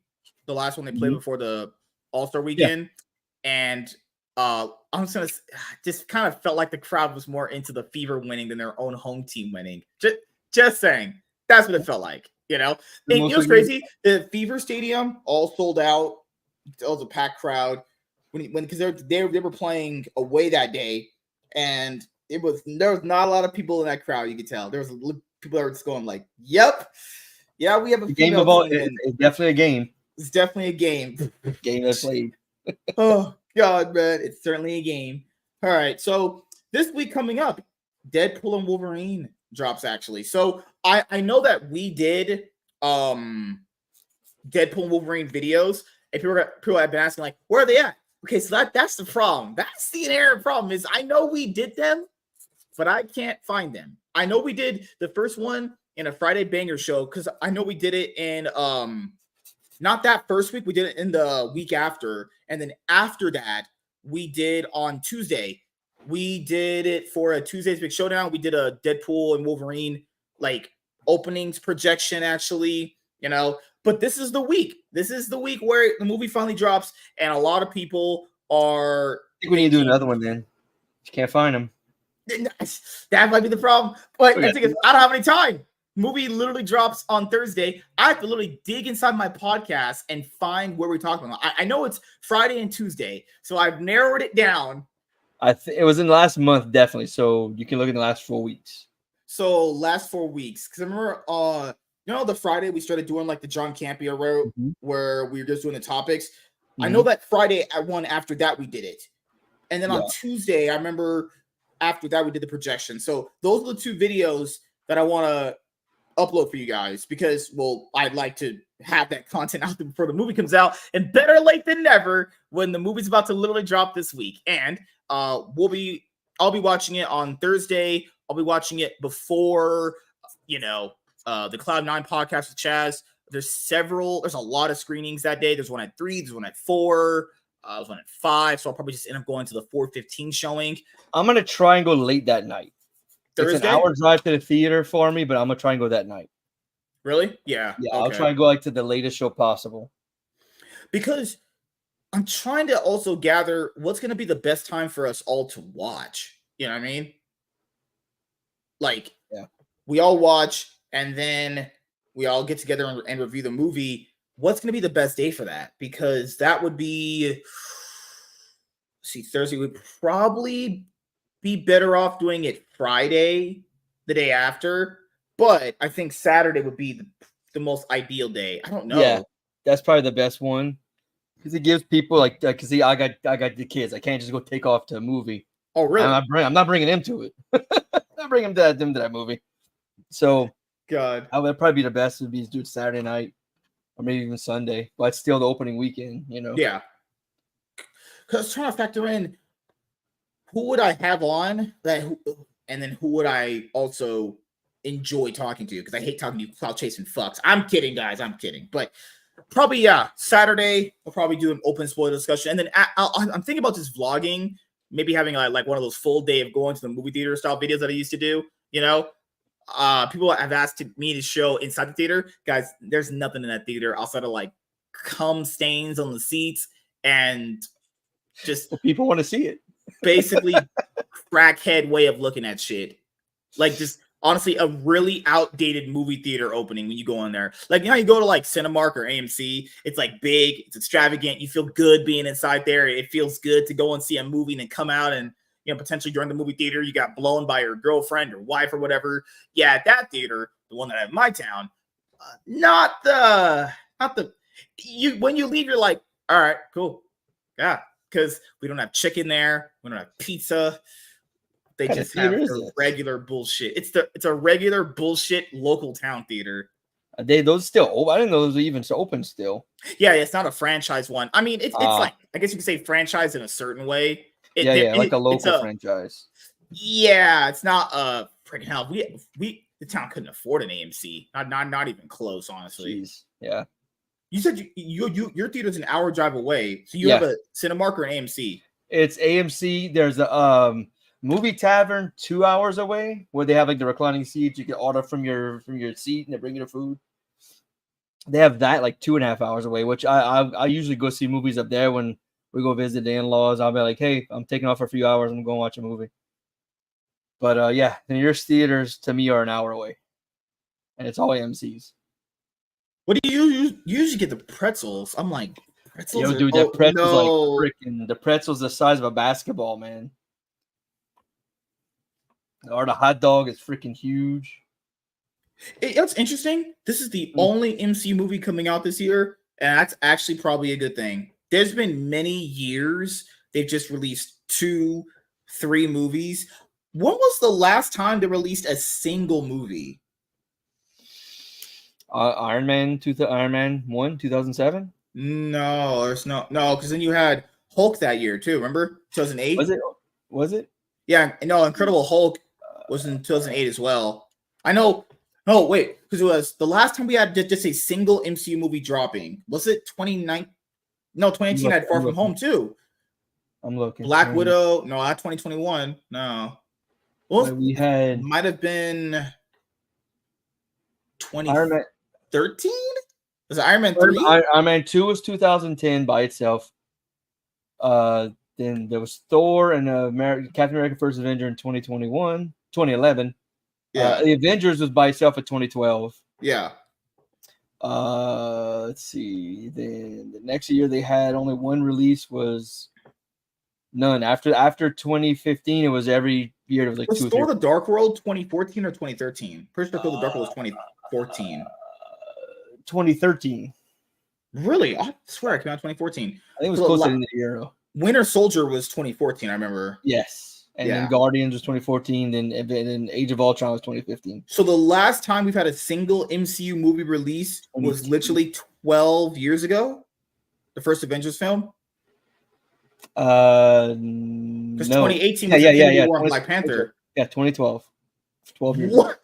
the last one they played before the All-Star weekend, and I was gonna just kind of felt like the crowd was more into the Fever winning than their own home team winning. Just saying, that's what it felt like. And it was crazy. The Fever Stadium all sold out. It was a packed crowd because they were playing away that day, and there was not a lot of people in that crowd. You could tell there was people that were just going like, "Yep, yeah, we have a game of all." It's definitely a game. It's definitely a game. Game that's played. Oh God, man, it's certainly a game. All right, so this week coming up, Deadpool and Wolverine drops actually. So I know that we did Deadpool and Wolverine videos, and people have been asking like, where are they at? Okay, so that's the problem. That's the inherent problem is I know we did them, but I can't find them. I know we did the first one in a Friday Banger show because I know we did it in not that first week, we did it in the week after, and then after that we did on Tuesday. We did it for a Tuesday's Big Showdown. We did a Deadpool and Wolverine like openings projection, actually, But this is the week. This is the week where the movie finally drops, and a lot of people are. I think we need to do another one then. You can't find them. That might be the problem. But the thing is, I don't have any time. Movie literally drops on Thursday. I have to literally dig inside my podcast and find where we're talking about. I know it's Friday and Tuesday, so I've narrowed it down. It was in the last month, definitely. So you can look in the last 4 weeks. So last 4 weeks, because I remember, the Friday we started doing like the John Campea route where we were just doing the topics. I know that Friday one after that we did it, and then on Tuesday I remember after that we did the projection. So those are the two videos that I want to upload for you guys because, well, I'd like to have that content out there before the movie comes out, and better late than never when the movie's about to literally drop this week. And I'll be watching it on Thursday. I'll be watching it before, the Cloud9 podcast with Chaz. There's a lot of screenings that day. There's one at 3, there's one at 4, there's one at 5. So I'll probably just end up going to the 4:15 showing. I'm going to try and go late that night. Thursday? It's an hour drive to the theater for me, but I'm going to try and go that night. Really? Yeah. Yeah, okay. I'll try and go to the latest show possible. Because I'm trying to also gather what's going to be the best time for us all to watch. You know what I mean? Like, we all watch, and then we all get together and review the movie. What's going to be the best day for that? Because that would be, Thursday would probably be better off doing it Friday, the day after. But I think Saturday would be the most ideal day. I don't know. Yeah, that's probably the best one. Because it gives people because I got the kids. I can't just go take off to a movie. Oh, really? I'm not bringing them to it. I'm not bringing them to that movie. So, God, I would probably be the best would be to do it Saturday night. or maybe even Sunday, but it's still the opening weekend, you know. Yeah. Because I was trying to factor in who would I have on and then who would I also enjoy talking to? Because I hate talking to you cloud chasing fucks. I'm kidding, guys. I'm kidding. But probably, yeah, Saturday, we'll probably do an open spoiler discussion. And then I'm thinking about just vlogging, maybe having like one of those full day of going to the movie theater style videos that I used to do. You know, people have asked me to show inside the theater. Guys, there's nothing in that theater outside of like cum stains on the seats and just people want to see it. Basically crackhead way of looking at shit. Like just honestly a really outdated movie theater opening when you go in there. Like, you know, you go to like Cinemark or AMC, it's like big, it's extravagant, you feel good being inside there. It feels good to go and see a movie and then come out and, you know, potentially during the movie theater you got blown by your girlfriend or wife or whatever. Yeah, at that theater, the one that I have in my town, when you leave, you're like, all right, cool. Yeah, because we don't have chicken there, we don't have pizza. They just have the regular bullshit. It's a regular bullshit local town theater. Those still open? I didn't know those were even open still. Yeah, it's not a franchise one. I mean, it's like, I guess you could say franchise in a certain way. Like a local franchise. Yeah, it's not a freaking hell. The town couldn't afford an AMC. Not even close, honestly. Jeez. Yeah. You said your theater's an hour drive away, so you have a Cinemark or an AMC. It's AMC. There's a Movie Tavern 2 hours away where they have like the reclining seats. You can order from your seat and they bring you the food. They have that like 2.5 hours away, which I usually go see movies up there when we go visit the in-laws. I'll be like, hey, I'm taking off for a few hours. I'm going to watch a movie. But yeah, the nearest theaters to me are an hour away, and it's all AMC's. What do you usually get? The pretzels? I'm like, pretzels. Yo, dude, that pretzel's like freaking. The pretzel's the size of a basketball, man. Or the hot dog is freaking huge. It's interesting. This is the only MCU movie coming out this year, and that's actually probably a good thing. There's been many years they've just released 2-3 movies. When was the last time they released a single movie? Iron Man 1, 2007? No, there's no, because then you had Hulk that year too. Remember 2008? Was it? Yeah, no, Incredible Hulk was in 2008 as well. I know. No, wait, because it was the last time we had just a single MCU movie dropping. Was it 2019? No, 2018 had Far From Home too. I'm looking. Black Widow. No, not 2021. No. Well, we had might have been 2013. Was it Iron Man 3? Iron Man 2 was 2010 by itself. Then there was Thor and Captain America: First Avenger in 2011. Yeah, the Avengers was by itself in 2012. Yeah. Let's see. Then the next year they had only one release, was none. After 2015, it was every year. It was like was Thor: The Dark World 2014 or 2013? Pretty sure Thor: The Dark World was 2014. 2013. Really? I swear it came out 2014. I think it was close to the year. Winter Soldier was 2014, I remember. Yes. And then Guardians was 2014, then Age of Ultron was 2015. So the last time we've had a single MCU movie release was literally 12 years ago? The first Avengers film? Because 2018 was Infinity War and Black Panther. Yeah, 2012. 12 years. What?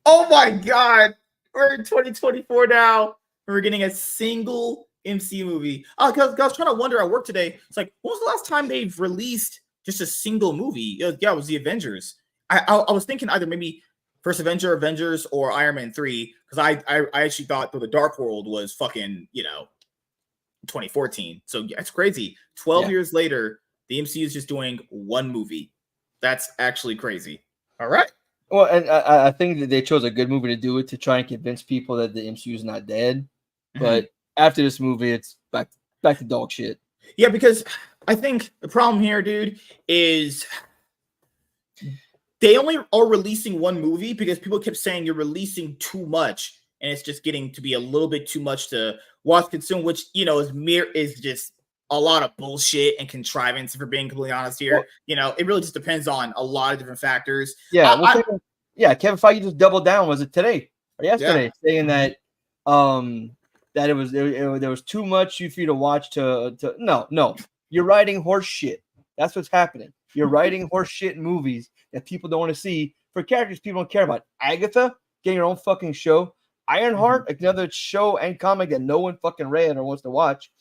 Oh my God. We're in 2024 now. We're getting a single MCU movie. Because I was trying to wonder at work today. It's like, when was the last time they've released just a single movie? Yeah, it was the Avengers. I was thinking either maybe First Avengers, or Iron Man 3. Because I actually thought The Dark World was fucking, 2014. So yeah, it's crazy. 12 years later, the MCU is just doing one movie. That's actually crazy. All right. Well, and I think that they chose a good movie to do it, to try and convince people that the MCU is not dead. Mm-hmm. But after this movie, it's back to dog shit. Yeah, because I think the problem here, dude, is they only are releasing one movie because people kept saying you're releasing too much, and it's just getting to be a little bit too much to watch, consume, which is just a lot of bullshit and contrivance, if we're being completely honest here. Well, it really just depends on a lot of different factors. Yeah, Kevin Feige just doubled down. Was it today or yesterday? Saying that that there was too much for you to watch to no. You're writing horse shit. That's what's happening. You're writing horse shit movies that people don't want to see for characters people don't care about. Agatha, getting your own fucking show. Ironheart, another show and comic that no one fucking read or wants to watch.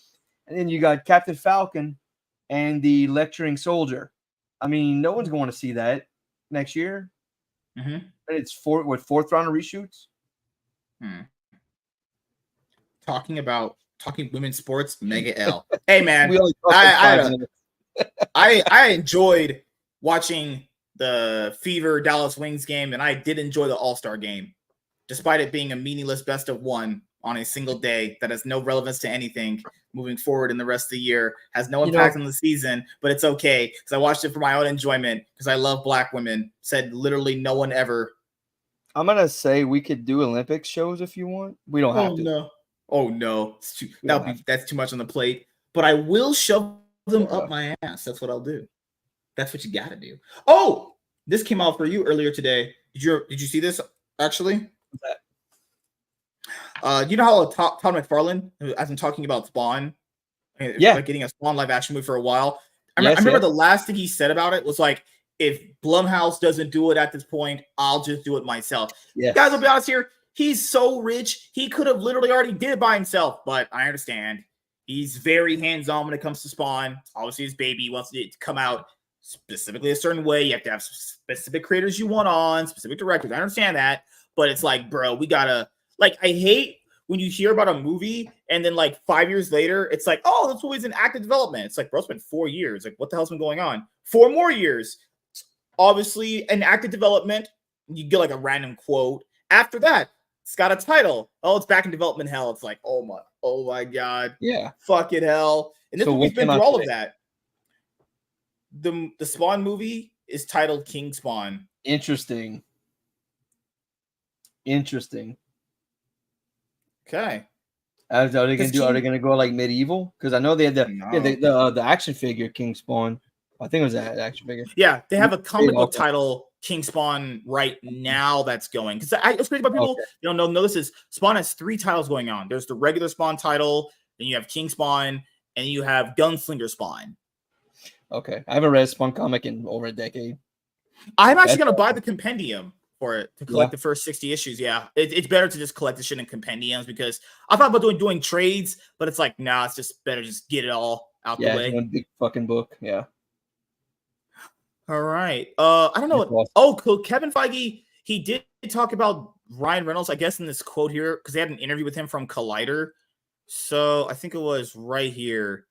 And then you got Captain Falcon and the Lecturing Soldier. I mean, no one's going to see that next year. And it's fourth round of reshoots. Talking women's sports, Mega L. Hey man, I enjoyed watching the Fever Dallas Wings game, and I did enjoy the All-Star game, despite it being a meaningless best of one on a single day that has no relevance to anything moving forward in the rest of the year, has no impact on the season, but it's okay because I watched it for my own enjoyment because I love black women. Said literally no one ever. I'm gonna say we could do Olympic shows if you want. We don't have to. Oh no, that's too much on the plate. But I will shove them up my ass. That's what I'll do. That's what you got to do. Oh, this came out for you earlier today. Did you see this actually? You know how Todd McFarlane has been talking about Spawn, like getting a Spawn live action movie for a while. I remember the last thing he said about it was like, if Blumhouse doesn't do it at this point, I'll just do it myself. Guys, I'll be honest here. He's so rich, he could have literally already did it by himself. But I understand he's very hands-on when it comes to Spawn. Obviously, his baby wants it to come out specifically a certain way. You have to have specific creators you want on, specific directors. I understand that, but it's like, bro, we gotta. Like, I hate when you hear about a movie and then like 5 years later, it's like, oh, this movie's in active development. It's like, bro, it's been 4 years. Like, what the hell's been going on? 4 more years. Obviously, in active development, you get like a random quote. After that, it's got a title. Oh, it's back in development hell. It's like, oh my God. Yeah. Fucking hell. And this movie's been through all of that. The Spawn movie is titled King Spawn. Interesting. Okay. Are they gonna go like medieval? Because I know they had the action figure King Spawn. I think it was that action figure. Yeah, they have a comic book title King Spawn right now that's going. Because it's crazy about people you don't know this is Spawn has 3 titles going on. There's the regular Spawn title, then you have King Spawn, and you have Gunslinger Spawn. Okay, I haven't read a Spawn comic in over a decade. I'm actually gonna buy the compendium for it to collect the first 60 issues. Yeah, it's better to just collect the shit in compendiums because I thought about doing trades, but it's like, nah, it's just better just get it all out the way. One big fucking book. Yeah. All right. I don't know what. Oh, cool. Kevin Feige, he did talk about Ryan Reynolds, I guess, in this quote here because they had an interview with him from Collider. So I think it was right here.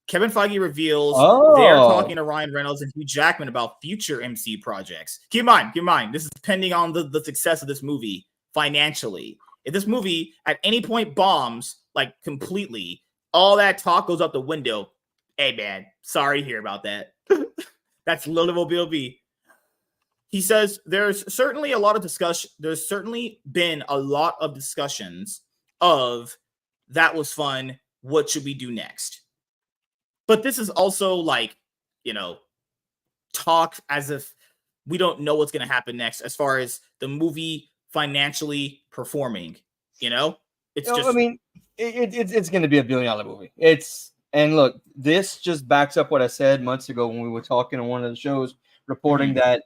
Kevin Feige reveals they're talking to Ryan Reynolds and Hugh Jackman about future MCU projects. Keep in mind, this is depending on the success of this movie financially. If this movie at any point bombs, like completely, all that talk goes out the window. Hey, man, sorry to hear about that. That's literally what it'll be. He says there's certainly a lot of discussion. There's certainly been a lot of discussions of that was fun. What should we do next? But this is also like, talk as if we don't know what's going to happen next as far as the movie financially performing. It's just. I mean, it's going to be $1 billion movie. And look, this just backs up what I said months ago when we were talking on one of the shows, reporting that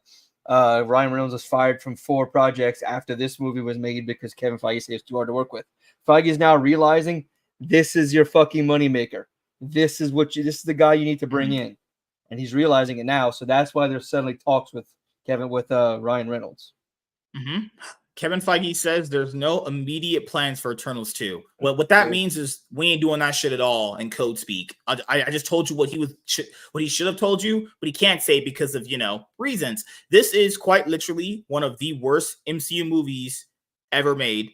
Ryan Reynolds was fired from 4 projects after this movie was made because Kevin Feige said it's too hard to work with. Feige is now realizing this is your fucking moneymaker. This is the guy you need to bring in, and he's realizing it now. So that's why there's suddenly talks with Ryan Reynolds. Kevin Feige says there's no immediate plans for Eternals 2. Well, what that means is we ain't doing that shit at all in code speak. I just told you what he should have told you, but he can't say because of reasons. This is quite literally one of the worst MCU movies ever made.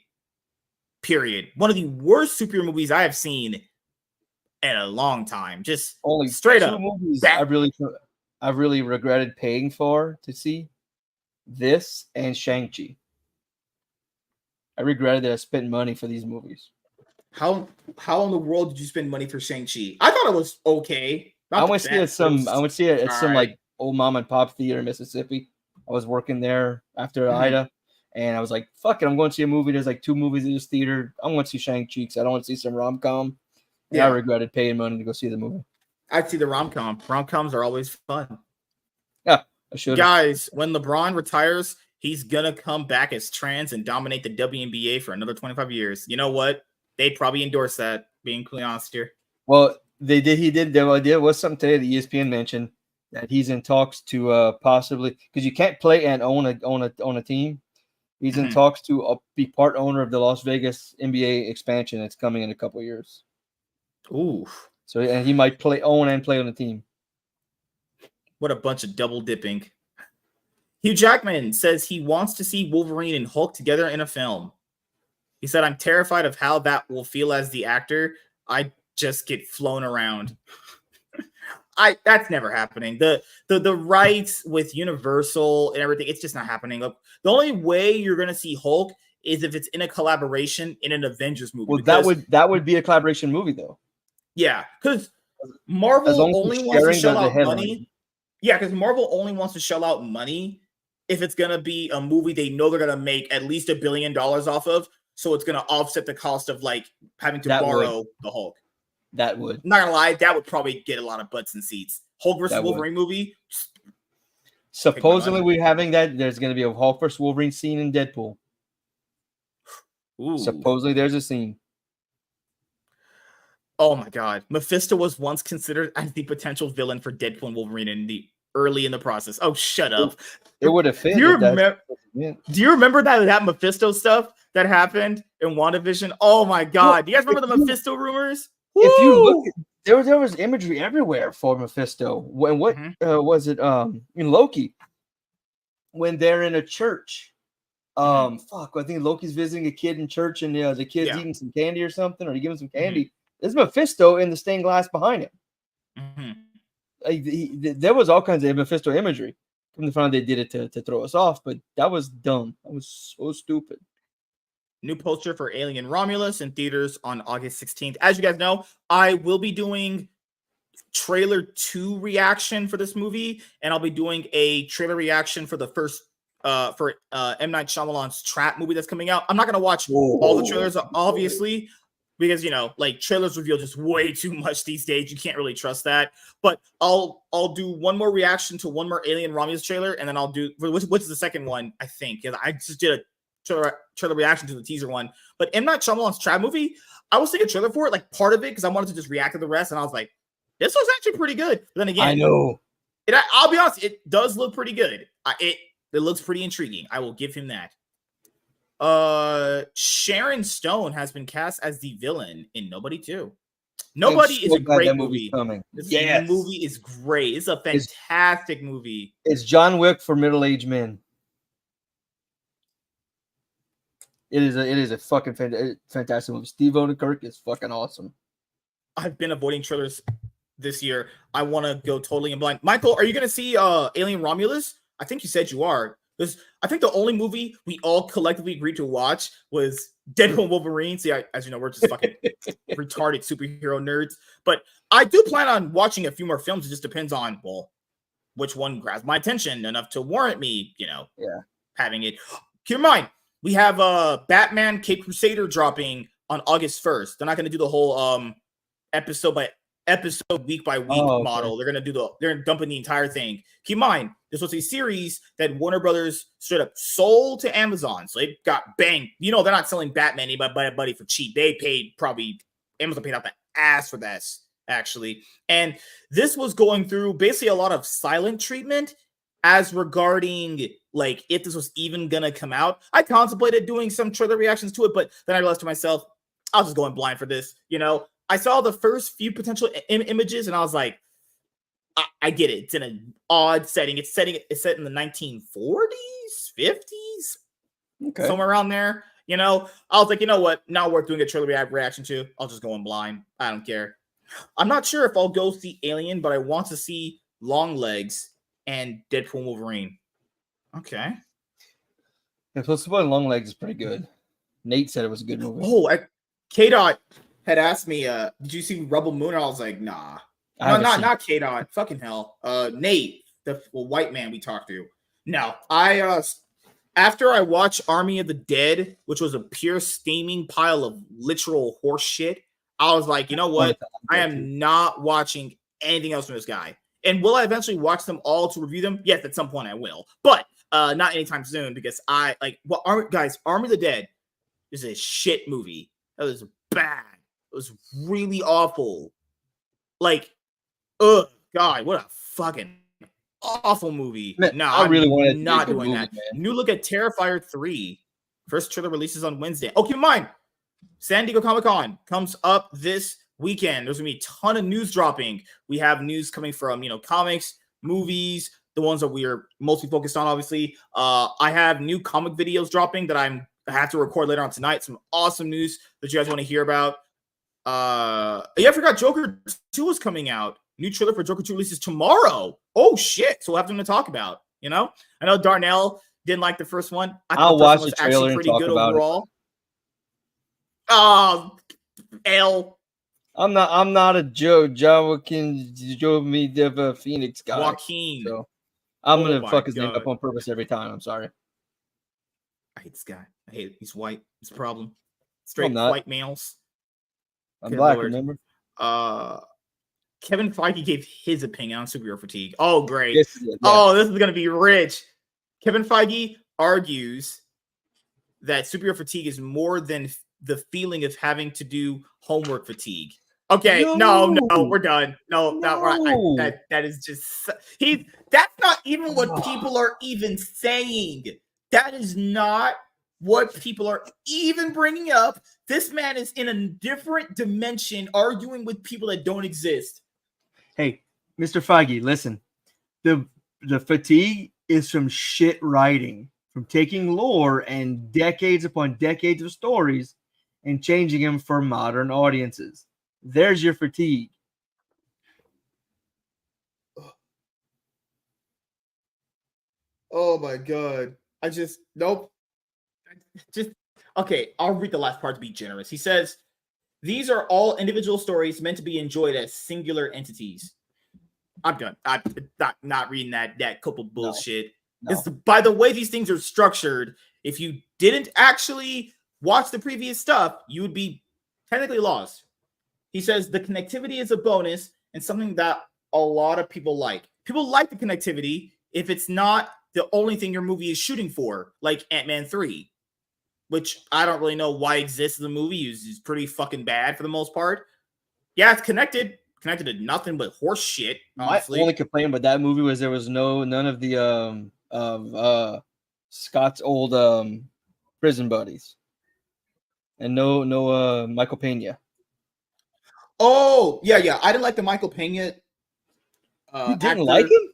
Period. One of the worst superhero movies I have seen in a long time. Just only straight 2 up. movies I've really regretted paying for to see. This and Shang-Chi. I regretted that I spent money for these movies. How in the world did you spend money for Shang-Chi? I thought it was okay. I went to see it at some like old mom and pop theater in Mississippi. I was working there after Ida, And I was like, fuck it, I'm going to see a movie. There's like 2 movies in this theater. I'm going to see Shang-Chi because I don't want to see some rom-com. And I regretted paying money to go see the movie. I'd see the rom-com. Rom-coms are always fun. Yeah, I should. Guys, when LeBron retires, he's going to come back as trans and dominate the WNBA for another 25 years. You know what? They'd probably endorse that, being completely honest here. Well, they did. He did. There was something today that ESPN mentioned that he's in talks to possibly, because you can't play and own a team. He's in talks to be part owner of the Las Vegas NBA expansion that's coming in a couple of years. Ooh. So and he might own and play on the team. What a bunch of double dipping. Hugh Jackman says he wants to see Wolverine and Hulk together in a film. He said, I'm terrified of how that will feel as the actor. I just get flown around. That's never happening. The rights with Universal and everything, it's just not happening. Look, the only way you're gonna see Hulk is if it's in a collaboration in an Avengers movie. Well, that would be a collaboration movie though. Yeah, because Marvel only wants to shell out money. Yeah, because Marvel only wants to shell out money if it's gonna be a movie they know they're gonna make at least $1 billion off of. So it's gonna offset the cost of like having to borrow the Hulk. That would. I'm not gonna lie, that would probably get a lot of butts and seats. Hulk versus Wolverine movie. Supposedly we're having that. There's gonna be a Hulk versus Wolverine scene in Deadpool. Ooh. Supposedly there's a scene. Oh my god. Mephisto was once considered as the potential villain for Deadpool and Wolverine early in the process. Oh, shut up. It would have fit. Do you remember that Mephisto stuff that happened in WandaVision? Oh my god. Do you guys remember the Mephisto rumors? If you look, there was imagery everywhere for Mephisto. When what was it? In Loki, when they're in a church. Fuck, I think Loki's visiting a kid in church, and the kid's eating some candy or something, or he gives him some candy. There's Mephisto in the stained glass behind him. There was all kinds of Mephisto imagery. From the front, they did it to throw us off, but that was dumb. That was so stupid. New poster for Alien Romulus in theaters on August 16th. As you guys know, I will be doing trailer 2 reaction for this movie, and I'll be doing a trailer reaction for the first for M. Night Shyamalan's Trap movie that's coming out. I'm not gonna watch all the trailers, obviously, because like trailers reveal just way too much these days. You can't really trust that. But I'll do one more reaction to one more Alien Romulus trailer, and then I'll do which is the second one, I think. I just did a trailer reaction to the teaser one. But M. Night Shyamalan's Trap movie, I was thinking a trailer for it, like part of it, because I wanted to just react to the rest, and I was like, this looks actually pretty good. But then again, I know. I'll be honest, it does look pretty good. It looks pretty intriguing. I will give him that. Sharon Stone has been cast as the villain in Nobody 2. Nobody is a great movie. This movie is great. It's a fantastic movie. It's John Wick for middle-aged men. It is a fucking fantastic movie. Steve Odenkirk is fucking awesome. I've been avoiding trailers this year. I want to go totally in blind. Michael, are you going to see Alien Romulus? I think you said you are. Because I think the only movie we all collectively agreed to watch was Deadpool and Wolverine. See, as you know, we're just fucking retarded superhero nerds. But I do plan on watching a few more films. It just depends on, which one grabs my attention enough to warrant me, having it. Keep in mind, we have Batman Cape Crusader dropping on August 1st. They're not going to do the whole episode by episode, week by week model. They're gonna dump in the entire thing. Keep in mind, this was a series that Warner Brothers straight up sold to Amazon, so it got banged. They're not selling Batman anybody for cheap. They paid Amazon paid out the ass for that, actually. And this was going through basically a lot of silent treatment as regarding like if this was even gonna come out. I contemplated doing some trailer reactions to it, but then I realized to myself, I'll just go in blind for this. I saw the first few potential images, and I was like, I get it. It's in an odd setting. It's set in the 1940s, 50s, somewhere around there. I was like, you know what? Not worth doing a trailer reaction to. I'll just go in blind. I don't care. I'm not sure if I'll go see Alien, but I want to see Longlegs and Deadpool and Wolverine. Okay. Yeah, so Longlegs is pretty good. Nate said it was a good movie. K-Dot had asked me, did you see Rebel Moon? And I was like, nah. No, not K-Dot. Fucking hell. Nate, the white man we talked to. No, I after I watched Army of the Dead, which was a pure steaming pile of literal horse shit, I was like, you know what? I am not watching anything else from this guy. And will I eventually watch them all to review them? Yes, at some point I will, but not anytime soon because I like. Well, Army of the Dead is a shit movie. That was bad. It was really awful. Like, ugh, God, what a fucking awful movie. Man, No, I really wanted not doing that. Man. New look at Terrifier 3. First trailer releases on Wednesday. Oh, keep in mind, San Diego Comic-Con comes up this weekend. There's gonna be a ton of news dropping. We have news coming from comics, movies, the ones that we are mostly focused on, obviously. I have new comic videos dropping that I have to record later on tonight. Some awesome news that you guys want to hear about. Yeah, I forgot Joker 2 is coming out. New trailer for Joker 2 releases tomorrow. Oh shit! So we'll have something to talk about. I know Darnell didn't like the first one. I'll watch the trailer and talk about it. Oh, L. I'm not a Joe me the Phoenix guy. Joaquin. So I'm gonna fuck his name up on purpose every time. I'm sorry. I hate this guy. I hate it. He's white. It's a problem. Straight white males. I'm black, remember? Kevin Feige gave his opinion on superhero fatigue. Oh, great. Yes, yeah. Oh, this is going to be rich. Kevin Feige argues that superhero fatigue is more than the feeling of having to do homework fatigue. Okay, no, we're done. No. That is just that's not even what people are even saying. That is not what people are even bringing up. This man is in a different dimension arguing with people that don't exist. Hey, Mr. Feige, listen. The fatigue is from shit writing, from taking lore and decades upon decades of stories and changing them for modern audiences. There's your fatigue. Oh my God. Okay, I'll read the last part to be generous. He says, these are all individual stories meant to be enjoyed as singular entities. I'm done. I'm not reading that couple bullshit. No. By the way these things are structured, if you didn't actually watch the previous stuff, you would be technically lost. He says the connectivity is a bonus and something that a lot of people like. People like the connectivity if it's not the only thing your movie is shooting for, like Ant-Man 3, which I don't really know why exists in the movie. It's pretty fucking bad for the most part. Yeah, it's connected to nothing but horse shit. Honestly. My only complaint about that movie was there was none of the Scott's old prison buddies, and no Michael Pena. Oh yeah, I didn't like the Michael Pena. You didn't like him?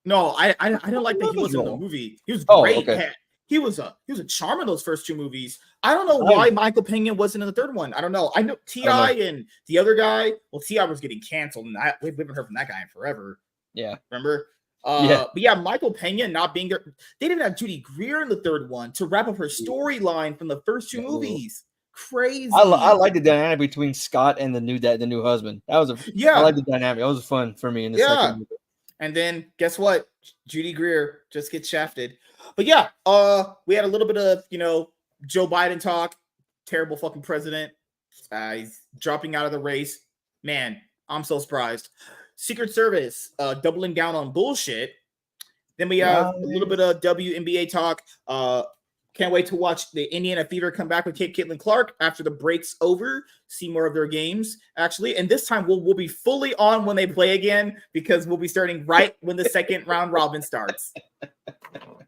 No, I didn't like that he wasn't in the movie. He was great. Okay. He was a charm in those first two movies. I don't know why Michael Pena wasn't in the third one. I don't know. I know T.I. and the other guy. Well, T.I. was getting canceled, and we haven't heard from that guy in forever. Yeah. Remember? But yeah, Michael Pena not being there. They didn't have Judy Greer in the third one to wrap up her storyline from the first two movies. Crazy. I like the dynamic between Scott and the new husband. That was I like the dynamic. That was fun for me in the second movie. And then guess what? Judy Greer just gets shafted. But yeah, we had a little bit of Joe Biden talk. Terrible fucking president. He's dropping out of the race. Man, I'm so surprised. Secret Service doubling down on bullshit. Then we have a little bit of WNBA talk. Can't wait to watch the Indiana Fever come back with Caitlyn Clark after the break's over. See more of their games, actually. And this time we'll be fully on when they play again because we'll be starting right when the second round robin starts.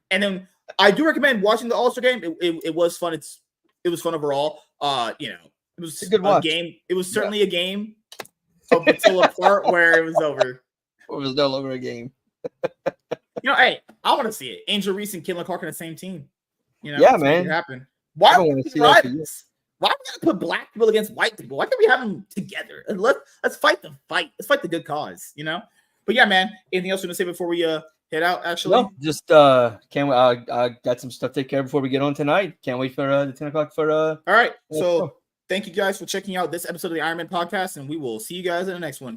And then I do recommend watching the All-Star game. It was fun. It was fun overall. It was a good game. It was certainly a game up until a part where it was over. It was no longer a game. Hey, I want to see it. Angel Reese and Caitlyn Clark on the same team. Yeah, man. Happen. Why would we put black people against white people? Why can't we have them together? And let's fight the fight. Let's fight the good cause, But yeah, man. Anything else you want to say before we head out? Actually, no. Just can't wait. I got some stuff to take care of before we get on tonight. Can't wait for the 10 o'clock for. All right. So thank you guys for checking out this episode of the Iron Man podcast, and we will see you guys in the next one.